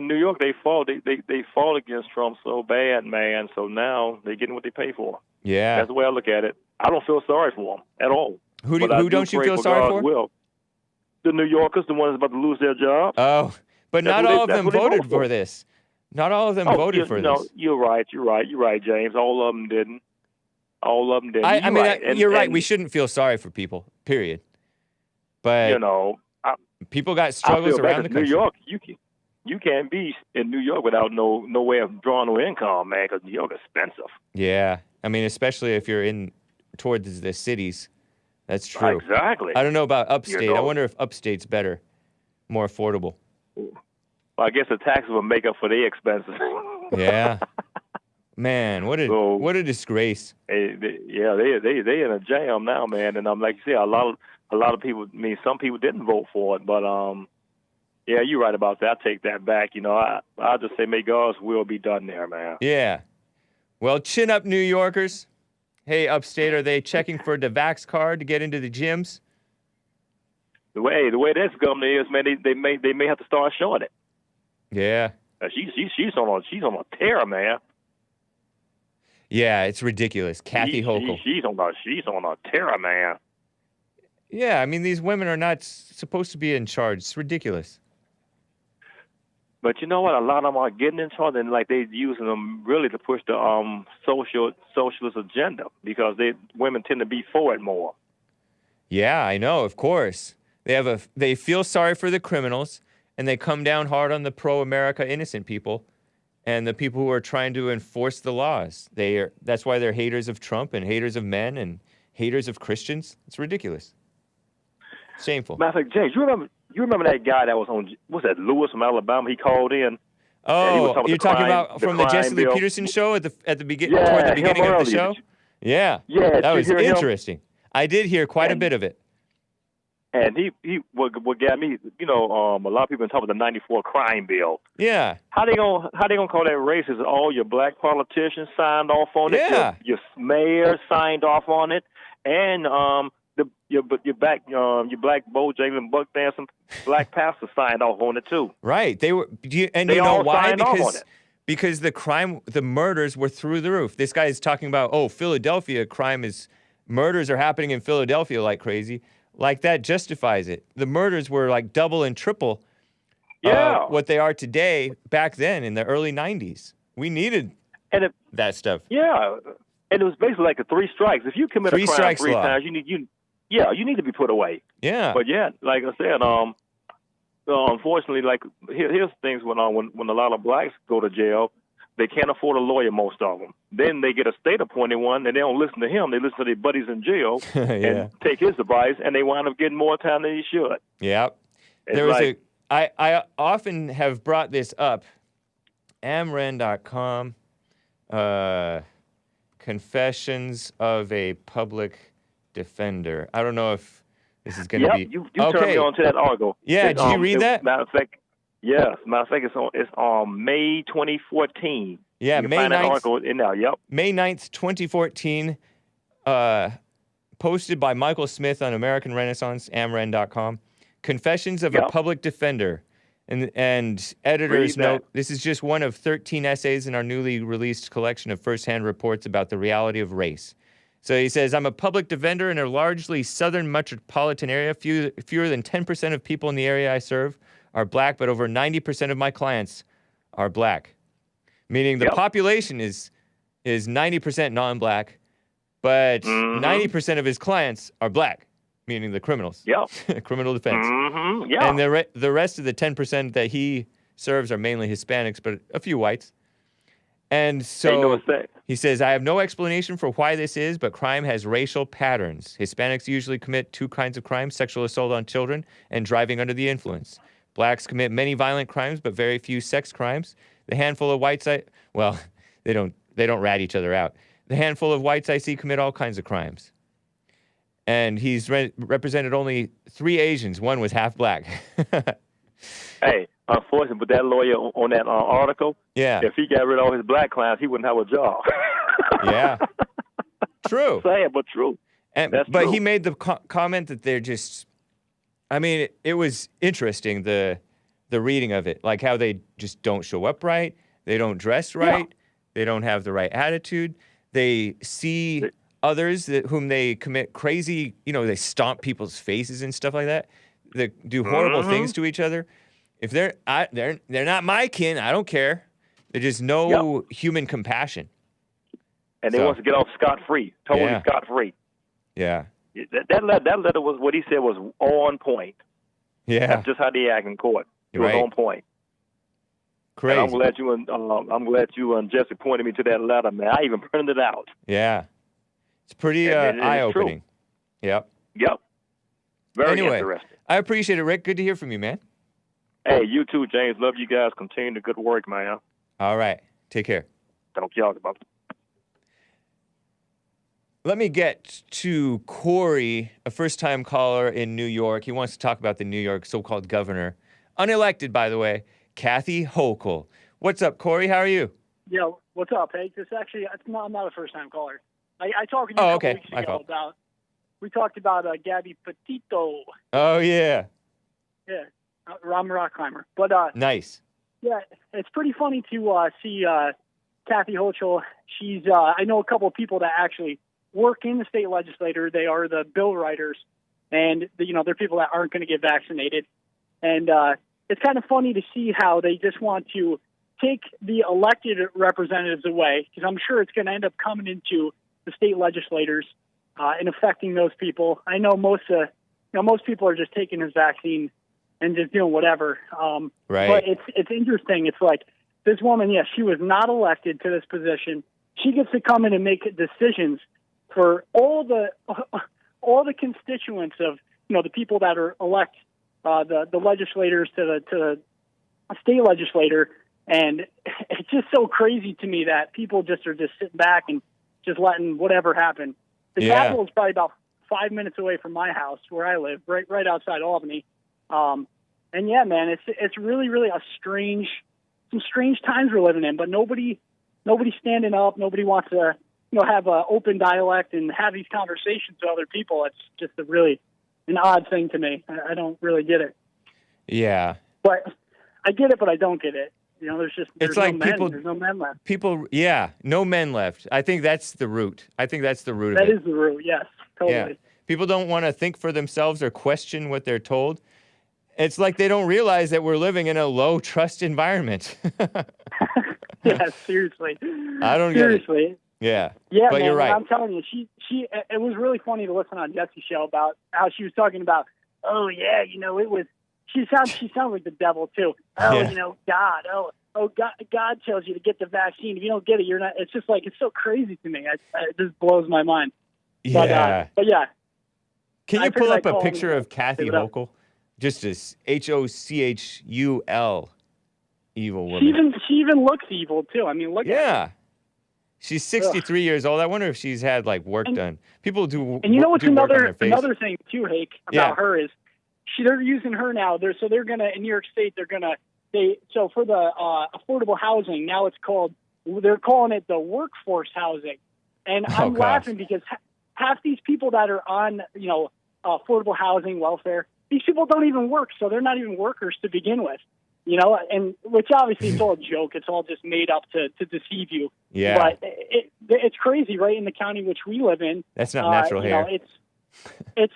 New York, they fought against Trump so bad, man. So now they're getting what they pay for. Yeah, that's the way I look at it. I don't feel sorry for them at all. Who don't you feel sorry for? Will. The New Yorkers, the ones about to lose their jobs. Oh, but not all of them voted for this. Not all of them voted for this. No, you're right, James. All of them didn't. I mean, you're right. We shouldn't feel sorry for people, period. But, people got struggles around the country. New York, you can't be in New York without no way of drawing no income, man, because New York is expensive. Yeah. I mean, especially if you're towards the cities. That's true. Exactly. I don't know about upstate. I wonder if upstate's better, more affordable. Well, I guess the taxes will make up for the expenses. Yeah. Man, what a disgrace. They in a jam now, man. And I'm like you say, a lot of people. I mean, some people didn't vote for it, but yeah, you're right about that. I take that back. I just say, may God's will be done there, man. Yeah. Well, chin up, New Yorkers. Hey, upstate, are they checking for the Vaxx card to get into the gyms? The way this governor is, man, they may have to start showing it. Yeah. She's on a tear, man. Yeah, it's ridiculous. Kathy Hochul. She's on a tear, man. Yeah, I mean, these women are not supposed to be in charge. It's ridiculous. But you know what? A lot of them are getting in charge, and like they're using them really to push the socialist agenda because women tend to be for it more. Yeah, I know. Of course, they feel sorry for the criminals, and they come down hard on the pro-America innocent people, and the people who are trying to enforce the laws. That's why they're haters of Trump and haters of men and haters of Christians. It's ridiculous. Shameful. Matter of fact, James, you remember that guy that was on, what's that, Lewis from Alabama? He called in. Oh, you're talking about from the Jesse Lee Peterson show at the beginning, toward the beginning of the show? Yeah. Yeah, that was interesting. I did hear quite a bit of it. And what got me, a lot of people been talking about the '94 crime bill. Yeah. How they gonna call that racist? All your black politicians signed off on it. Yeah. Your mayor signed off on it, and your black Bojangles Buck dancing black pastor signed off on it too. Right. They were. You know why? Because the murders were through the roof. This guy is talking about Philadelphia murders are happening in Philadelphia like crazy. Like that justifies it. The murders were like double and triple what they are today back then in the early 90s. We needed that stuff. Yeah. And it was basically like a 3 strikes. If you commit a crime 3 times, you need to be put away. Yeah. But yeah, like I said, unfortunately, like here's things when a lot of blacks go to jail, they can't afford a lawyer, most of them. Then they get a state-appointed one, and they don't listen to him. They listen to their buddies in jail and take his advice, and they wind up getting more time than they should. Yeah. I often have brought this up. Amren.com, Confessions of a Public Defender. I don't know if this is going to be... You turned me on to that article. Yeah, did you read that? Matter of fact, it's on May 2014. Yeah, you May find 9th. That article in there. Yep. May 9th, 2014, posted by Michael Smith on American Renaissance, amren.com. Confessions of a Public Defender. And editors note, this is just one of 13 essays in our newly released collection of first-hand reports about the reality of race. So he says, I'm a public defender in a largely southern metropolitan area. Fewer than 10% of people in the area I serve are black, but over 90% of my clients are black. Meaning the population is 90% non-black, but 90% of his clients are black, meaning the criminals. Yep. Criminal defense. Mm-hmm. Yeah. And the rest of the 10% that he serves are mainly Hispanics, but a few whites. And so he says, I have no explanation for why this is, but crime has racial patterns. Hispanics usually commit 2 kinds of crimes, sexual assault on children and driving under the influence. Blacks commit many violent crimes, but very few sex crimes. The handful of whites they don't rat each other out. The handful of whites I see commit all kinds of crimes. And he's represented only 3 Asians. One was half black. Hey, unfortunately, but that lawyer on that article, if he got rid of all his black clients, he wouldn't have a job. Yeah. True. Sad, but true. But true. He made the comment that they're just, I mean, it was interesting, the reading of it, like how they just don't show up right, they don't dress right, they don't have the right attitude, they see others whom they commit crazy, they stomp people's faces and stuff like that. They do horrible things to each other. If they're not my kin, I don't care. There's just no human compassion. And they want to get off scot-free, totally scot-free. Yeah. That letter was, what he said was on point. Yeah. That's just how they act in court. It was on point. Crazy. And I'm glad you and Jesse pointed me to that letter, man. I even printed it out. Yeah. It's pretty eye-opening. Yep. Very interesting. I appreciate it, Rick. Good to hear from you, man. Hey, you too, James. Love you guys. Continue the good work, man. All right. Take care. Talk to y'all about it. Let me get to Cory, a first-time caller in New York. He wants to talk about the New York so-called governor. Unelected, by the way, Kathy Hochul. What's up, Cory? How are you? Yeah, what's up, Hake? I'm not a first-time caller. I talked to you a couple weeks ago about, we talked about Gabby Petito. Oh, yeah. Yeah, I'm a rock climber. But nice. Yeah, it's pretty funny to see Kathy Hochul. She's, I know a couple of people that actually work in the state legislature. They are the bill writers, and they're people that aren't going to get vaccinated. And it's kind of funny to see how they just want to take the elected representatives away, because I'm sure it's going to end up coming into the state legislators and affecting those people. I know most people are just taking this vaccine and just doing whatever. Right. But it's interesting. It's like this woman, she was not elected to this position. She gets to come in and make decisions for all the constituents of the people that are elect the legislators to the state legislator, and it's just so crazy to me that people just are just sitting back and just letting whatever happen. The Capitol is probably about 5 minutes away from my house where I live, right outside Albany, and yeah, man, it's really some strange times we're living in, but nobody's standing up, nobody wants to have an open dialect and have these conversations with other people. It's just an odd thing to me. I don't really get it. Yeah. But I get it, but I don't get it. There's like no men left. No men left. I think that's the root. That is the root, yes, totally. Yeah. People don't want to think for themselves or question what they're told. It's like they don't realize that we're living in a low-trust environment. Yeah, seriously. I don't get it. Yeah. Yeah, but man, you're right. I'm telling you, it was really funny to listen on Jesse's show about how she was talking about, she sounds like the devil too. God, God tells you to get the vaccine. If you don't get it, you're not. It's just like, it's so crazy to me. It just blows my mind. Yeah. But yeah. Can you pull up a picture of Kathy Hochul? Just as Hochul, evil woman. She even looks evil too. I mean, look at her. Yeah. She's 63 years old. I wonder if she's had work done. People do. And you know what's another thing too, Hake, about her is they're using her now. They're gonna, in New York State, so for the affordable housing now they're calling it the workforce housing, and I'm laughing because half these people that are on affordable housing, welfare, these people don't even work, so they're not even workers to begin with. And which obviously it's all a joke. It's all just made up to deceive you. Yeah. But it's crazy, right? In the county which we live in. That's not natural hair. It's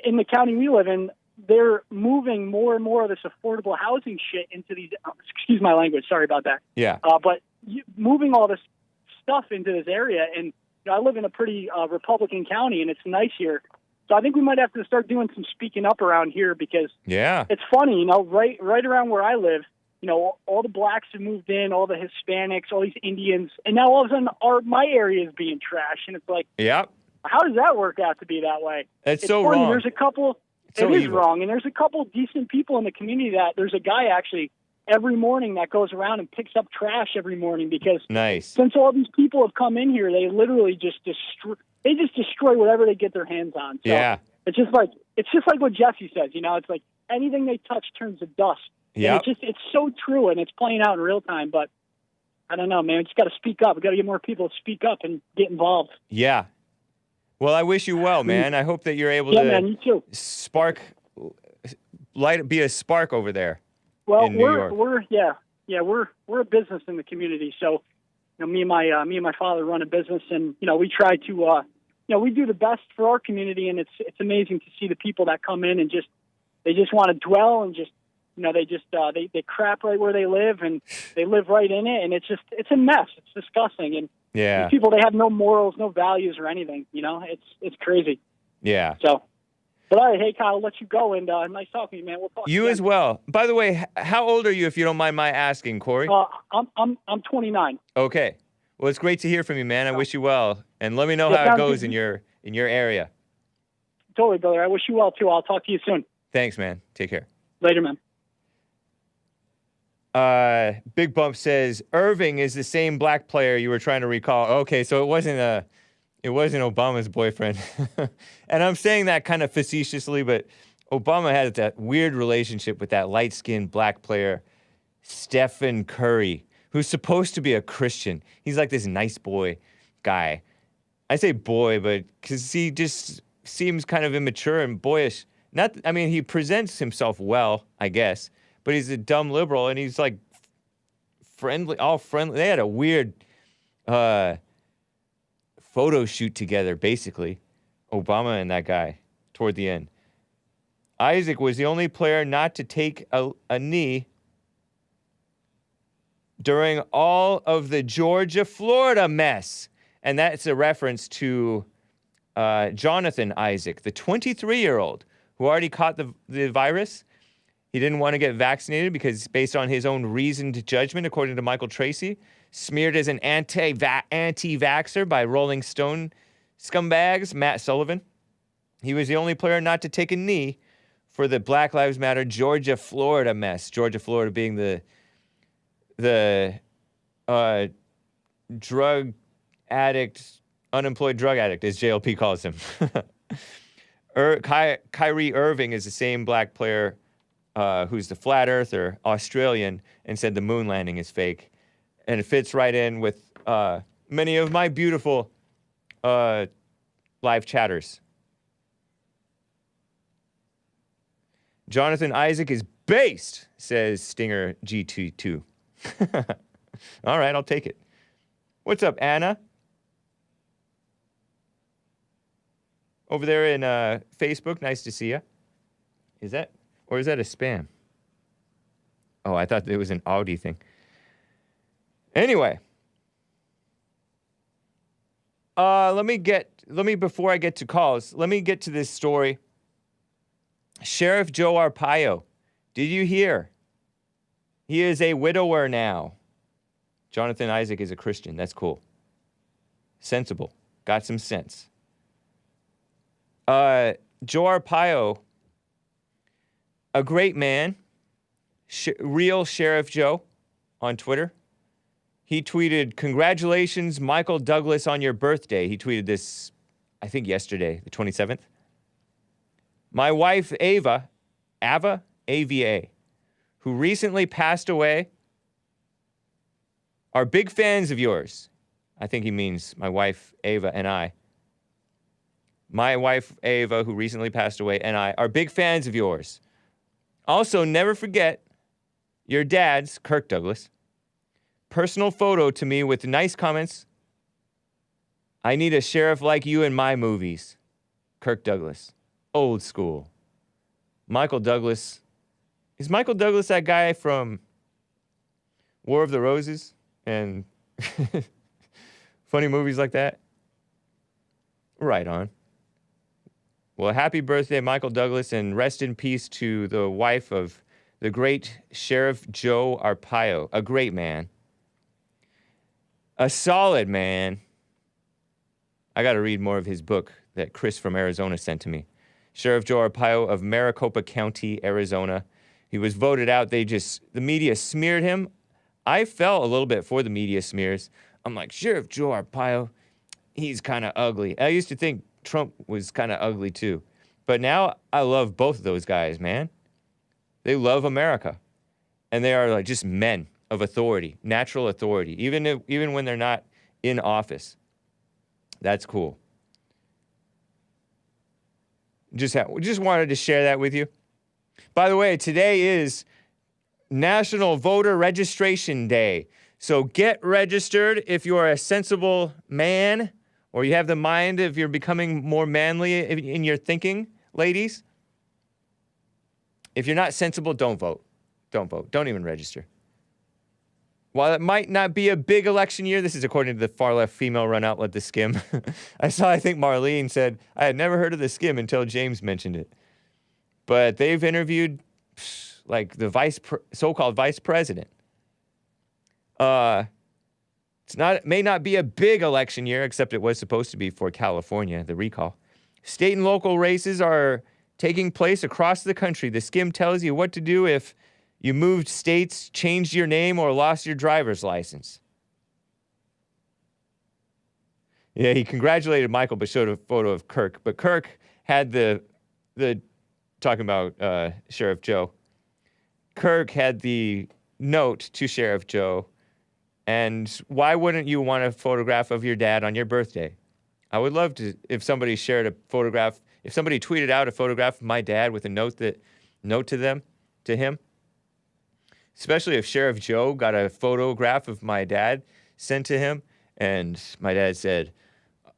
in the county we live in. They're moving more and more of this affordable housing shit into these. Excuse my language. Sorry about that. Yeah. But moving all this stuff into this area, and I live in a pretty Republican county, and it's nice here. So I think we might have to start doing some speaking up around here because it's funny, right around where I live, all the blacks have moved in, all the Hispanics, all these Indians, and now all of a sudden my area is being trashed, and it's like, how does that work out to be that way? It's so funny. wrong. There's a couple, it is wrong, and there's a couple decent people in the community there's a guy actually every morning that goes around and picks up trash every morning because since all these people have come in here, they literally just destroy whatever they get their hands on. So it's just like what Jesse says, it's like anything they touch turns to dust. Yeah. It's so true, and it's playing out in real time. But I don't know, man. We just got to speak up. We got to get more people to speak up and get involved. Yeah. Well, I wish you well, man. I hope that you're able to man, you too. be a spark over there. Well, in New York. We're a business in the community. So, me and my father run a business, and we try to, we do the best for our community, and it's amazing to see the people that come in and they just want to dwell and just, they crap right where they live, and they live right in it, and it's a mess. It's disgusting, and these people, they have no morals, no values or anything. It's crazy. Yeah. So. But all right, hey, Kyle, I'll let you go, and nice talking to you, man. We'll talk You again. as well. By the way, how old are you, if you don't mind my asking, Cory? I'm 29. Okay. Well, it's great to hear from you, man. I wish you well, and let me know how it goes in your area. Totally, brother. I wish you well too. I'll talk to you soon. Thanks, man. Take care. Later, man. Big Bump says Irving is the same black player you were trying to recall. Okay, so it wasn't Obama's boyfriend. And I'm saying that kind of facetiously, but Obama had that weird relationship with that light-skinned black player, Stephen Curry, who's supposed to be a Christian. He's like this nice boy guy. I say boy, but because he just seems kind of immature and boyish. He presents himself well, I guess, but he's a dumb liberal, and he's like friendly, all friendly. They had a weird photo shoot together, basically, Obama and that guy, toward the end. Isaac was the only player not to take a knee during all of the Georgia-Florida mess. And that's a reference to Jonathan Isaac, the 23-year-old who already caught the virus. He didn't want to get vaccinated because, based on his own reasoned judgment, according to Michael Tracey, smeared as an anti-vaxxer by Rolling Stone scumbags, Matt Sullivan. He was the only player not to take a knee for the Black Lives Matter Georgia-Florida mess. Georgia-Florida being the drug addict, unemployed drug addict, as JLP calls him. Kyrie Irving is the same black player who's the flat earther, Australian, and said the moon landing is fake. And it fits right in with many of my beautiful live chatters. Jonathan Isaac is based, says Stinger GT2. All right, I'll take it. What's up, Anna? Over there in Facebook, nice to see you. Is that a spam? Oh, I thought it was an Audi thing. Anyway, before I get to calls, let me get to this story. Sheriff Joe Arpaio, did you hear? He is a widower now. Jonathan Isaac is a Christian. That's cool. Sensible. Got some sense. Joe Arpaio, a great man, real Sheriff Joe on Twitter. He tweeted, "Congratulations, Michael Douglas, on your birthday." He tweeted this, I think, yesterday, the 27th. My wife, Ava, A-V-A, who recently passed away, are big fans of yours. I think he means my wife, Ava, and I. My wife, Ava, who recently passed away, and I are big fans of yours. Also, never forget your dad's, Kirk Douglas, personal photo to me with nice comments. I need a sheriff like you in my movies. Kirk Douglas. Old school. Michael Douglas. Is Michael Douglas that guy from War of the Roses and funny movies like that? Right on. Well, happy birthday, Michael Douglas, and rest in peace to the wife of the great Sheriff Joe Arpaio. A great man. A solid man. I got to read more of his book that Chris from Arizona sent to me. Sheriff Joe Arpaio of Maricopa County, Arizona. He was voted out. The media smeared him. I fell a little bit for the media smears. I'm like, Sheriff Joe Arpaio, he's kind of ugly. I used to think Trump was kind of ugly too. But now I love both of those guys, man. They love America. And they are like just men of authority, natural authority, even when they're not in office. That's cool. Just wanted to share that with you. By the way, today is National Voter Registration Day. So get registered if you are a sensible man, or you have the mind if you're becoming more manly in your thinking, ladies. If you're not sensible, don't vote. Don't vote. Don't even register. While it might not be a big election year, this is according to the far-left female run outlet, The Skim. I think Marlene said, I had never heard of The Skim until James mentioned it. But they've interviewed, like, the so-called vice president. May not be a big election year, except it was supposed to be for California, the recall. State and local races are taking place across the country. The Skim tells you what to do if you moved states, changed your name, or lost your driver's license. Yeah, he congratulated Michael, but showed a photo of Kirk. But Kirk had the talking about Sheriff Joe. Kirk had the note to Sheriff Joe. And why wouldn't you want a photograph of your dad on your birthday? I would love to, if somebody shared a photograph, if somebody tweeted out a photograph of my dad with a note to him. Especially if Sheriff Joe got a photograph of my dad sent to him, and my dad said,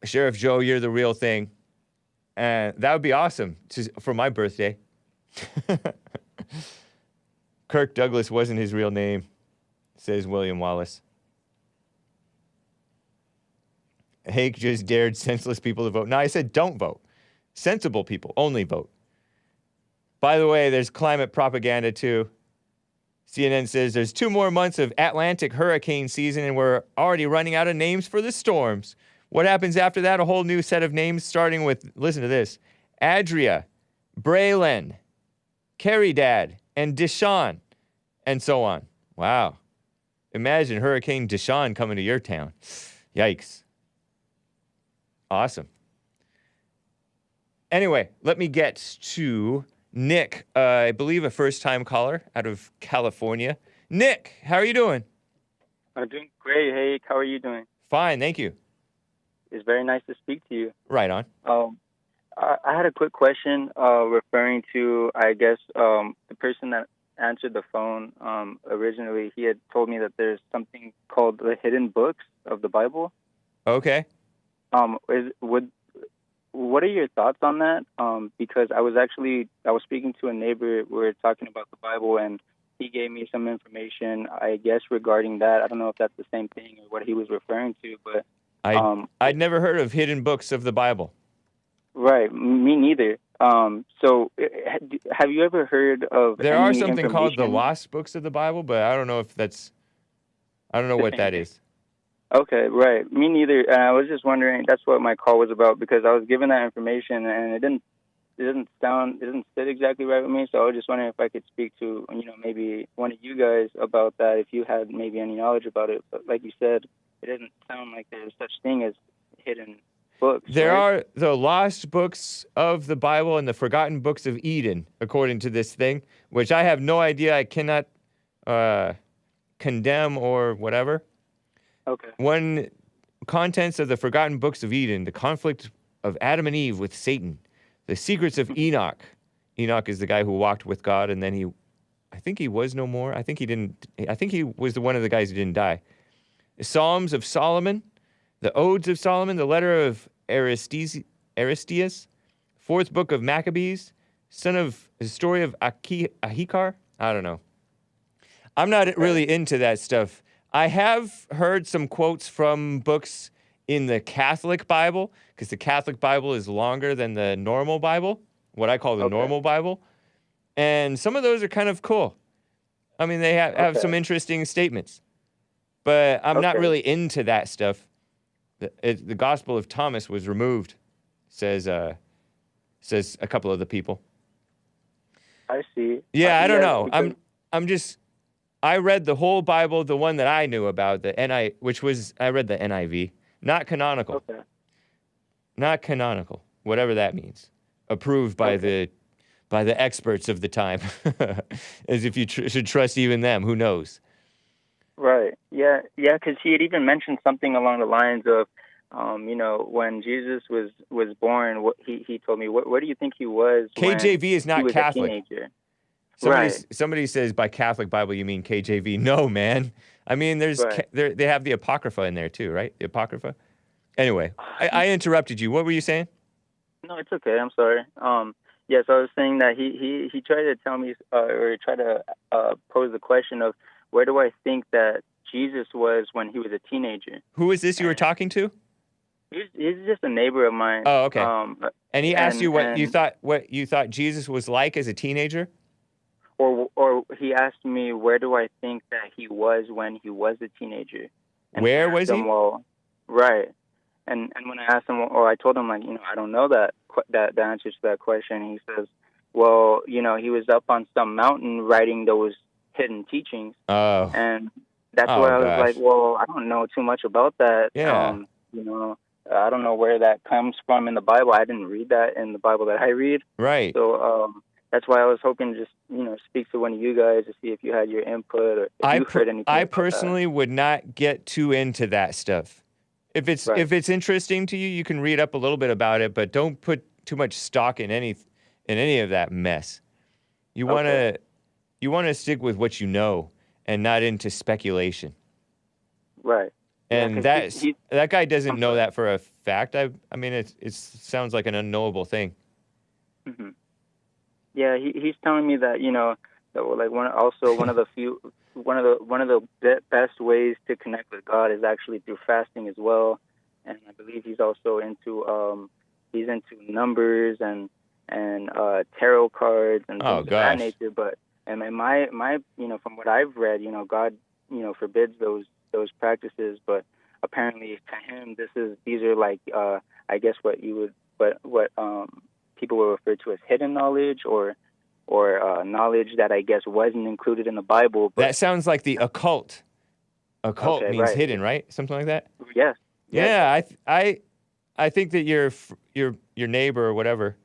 Sheriff Joe, you're the real thing. And that would be awesome for my birthday. Kirk Douglas wasn't his real name, says William Wallace. Hake just dared senseless people to vote. No, I said don't vote. Sensible people only vote. By the way, there's climate propaganda too. CNN says there's 2 more months of Atlantic hurricane season and we're already running out of names for the storms. What happens after that? A whole new set of names starting with, listen to this, Adria, Braylon, Caridad, and Deshaun, and so on. Wow. Imagine Hurricane Deshaun coming to your town. Yikes. Awesome. Anyway, let me get to Nick, I believe a first-time caller out of California. Nick, how are you doing? I'm doing great. Hey, how are you doing? Fine, thank you. It's very nice to speak to you. Right on. I had a quick question referring to, I guess, the person that answered the phone originally. He had told me that there's something called the hidden books of the Bible. Okay. What are your thoughts on that? Because I was speaking to a neighbor. We were talking about the Bible, and he gave me some information, I guess, regarding that. I don't know if that's the same thing or what he was referring to, but I'd never heard of hidden books of the Bible. Right, me neither. So, have you ever heard of? There are something called the lost books of the Bible, but I don't know if that's. I don't know what that is. Okay, right. Me neither. And I was just wondering. That's what my call was about, because I was given that information and it didn't sit exactly right with me. So I was just wondering if I could speak to maybe one of you guys about that, if you had maybe any knowledge about it. But like you said, it doesn't sound like there's such thing as hidden books. There right? are the lost books of the Bible and the forgotten books of Eden, according to this thing, which I have no idea. I cannot condemn or whatever. Okay. One, contents of the forgotten books of Eden, the conflict of Adam and Eve with Satan, the secrets of Enoch. Enoch is the guy who walked with God, and then I think he was no more. I think he was one of the guys who didn't die. The Psalms of Solomon, the Odes of Solomon, the letter of Aristeas, fourth book of Maccabees, the story of Ahikar. I don't know. I'm not really into that stuff. I have heard some quotes from books in the Catholic Bible, because the Catholic Bible is longer than the normal Bible, what I call the normal Bible. And some of those are kind of cool. I mean, they have some interesting statements. But I'm not really into that stuff. The Gospel of Thomas was removed, says a couple of the people. I see. Yeah, I don't know. I read the whole Bible, the one that I knew about, I read the NIV, not canonical. Okay. Not canonical, whatever that means. Approved by the by the experts of the time, as if you should trust even them. Who knows? Right. Yeah. Yeah. Because he had even mentioned something along the lines of, when Jesus was born, he told me, where do you think he was? KJV when is not he was Catholic. A teenager? Somebody says by Catholic Bible you mean KJV. No, man. I mean, they have the Apocrypha in there too, right? The Apocrypha. Anyway, I interrupted you. What were you saying? No, it's okay. I'm sorry. Yes, I was saying that he tried to tell me or try to pose the question of where do I think that Jesus was when he was a teenager. Who is this you were talking to? He's just a neighbor of mine. Oh, okay. And he asked you what you thought Jesus was like as a teenager? Or he asked me where do I think that he was when he was a teenager. And where was he? Well, right. And when I asked him, or I told him, like, I don't know the answer to that question. He says, well, he was up on some mountain writing those hidden teachings. Oh. And that's why I was like, well, I don't know too much about that. Yeah. I don't know where that comes from in the Bible. I didn't read that in the Bible that I read. Right. So that's why I was hoping to just, speak to one of you guys to see if you had your input or if you've heard anything. I personally would not get too into that stuff. If it's interesting to you, you can read up a little bit about it, but don't put too much stock in any of that mess. You want to stick with what you know and not into speculation. Right. And that guy doesn't know that for a fact. I mean, it sounds like an unknowable thing. Mm-hmm. Yeah, he's telling me that that one of the best ways to connect with God is actually through fasting as well, and I believe he's also into numbers and tarot cards and things of that nature. But and my from what I've read, God forbids those practices, but apparently to him these are like I guess what people will refer to as hidden knowledge or knowledge that I guess wasn't included in the Bible. But that sounds like the occult. Occult means hidden, right? Something like that. Yes. Yeah, I think that your neighbor or whatever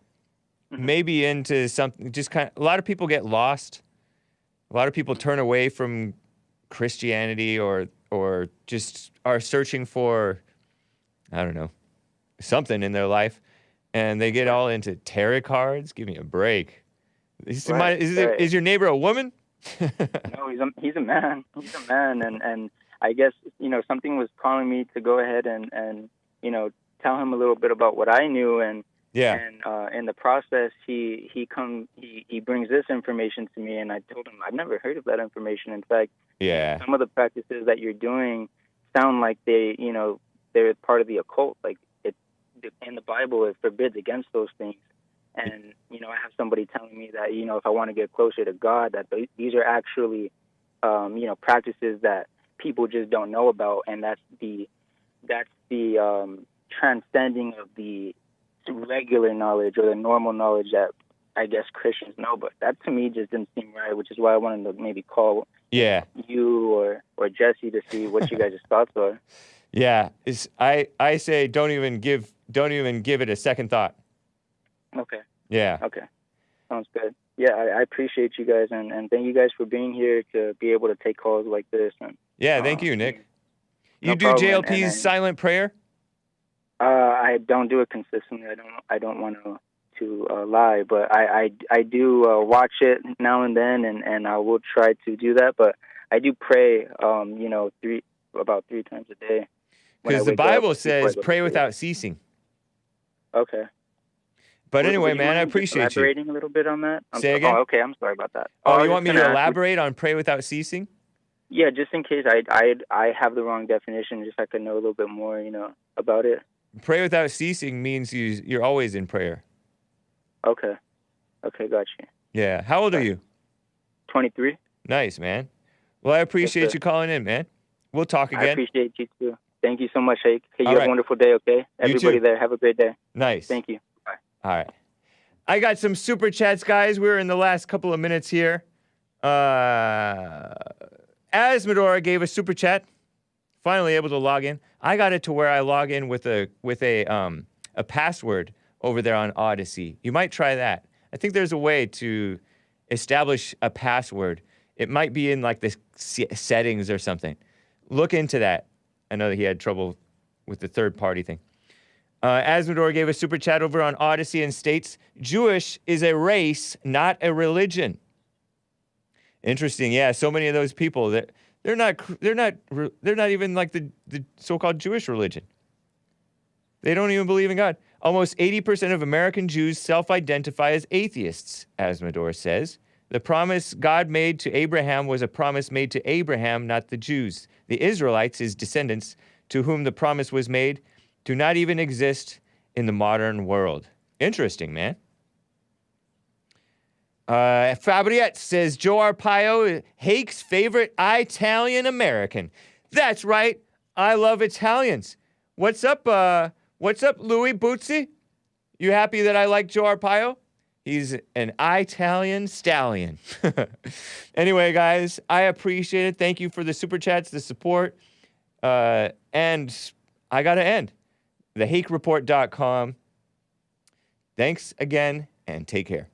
may be into something. Just a lot of people get lost. A lot of people turn away from Christianity or just are searching for, I don't know, something in their life. And they get all into tarot cards. Give me a break. Is your neighbor a woman? No, he's a man. He's a man, and I guess something was calling me to go ahead and tell him a little bit about what I knew, and in the process he brings this information to me, and I told him I've never heard of that information. In fact, some of the practices that you're doing sound like they're part of the occult, like. In the Bible, it forbids against those things. And, I have somebody telling me that, if I want to get closer to God, that these are actually, practices that people just don't know about. And that's the transcending of the regular knowledge or the normal knowledge that I guess Christians know. But that to me just didn't seem right, which is why I wanted to maybe call you or Jesse to see what you guys' thoughts are. Yeah, I say don't even give it a second thought. Okay. Yeah. Okay. Sounds good. Yeah, I appreciate you guys, and thank you guys for being here to be able to take calls like this. And thank you, Nick. You do JLP's silent prayer? I don't do it consistently. I don't want to lie, but I do watch it now and then, and I will try to do that. But I do pray, about 3 times a day. Because the Bible says pray without ceasing. Okay. But anyway, man, I appreciate you. Elaborating a little bit on that? Say again? Oh, okay, I'm sorry about that. Oh, you want me to elaborate on pray without ceasing? Yeah, just in case I have the wrong definition, just so I could know a little bit more, about it. Pray without ceasing means you're always in prayer. Okay. Okay, got you. Yeah. How old are you? 23. Nice, man. Well, I appreciate you calling in, man. We'll talk again. I appreciate you, too. Thank you so much, Hake. Hey, you have a wonderful day, okay? Everybody there, have a great day. Nice. Thank you. Bye. All right. I got some super chats, guys. We're in the last couple of minutes here. As Medora gave a super chat, finally able to log in. I got it to where I log in with a password over there on Odyssey. You might try that. I think there's a way to establish a password. It might be in like the settings or something. Look into that. I know that he had trouble with the third-party thing. Asmodor gave a super chat over on Odyssey and states, Jewish is a race, not a religion. Interesting. Yeah, so many of those people that they're not even like the so-called Jewish religion. They don't even believe in God. Almost 80% of American Jews self-identify as atheists, Asmodor says. The promise God made to Abraham was a promise made to Abraham, not the Jews. The Israelites, his descendants, to whom the promise was made, do not even exist in the modern world. Interesting, man. Fabriette says, Joe Arpaio, Hake's favorite Italian American. That's right. I love Italians. What's up, Louis Buzzi? You happy that I like Joe Arpaio? He's an Italian stallion. Anyway, guys, I appreciate it. Thank you for the super chats, the support. And I got to end. TheHakeReport.com. Thanks again, and take care.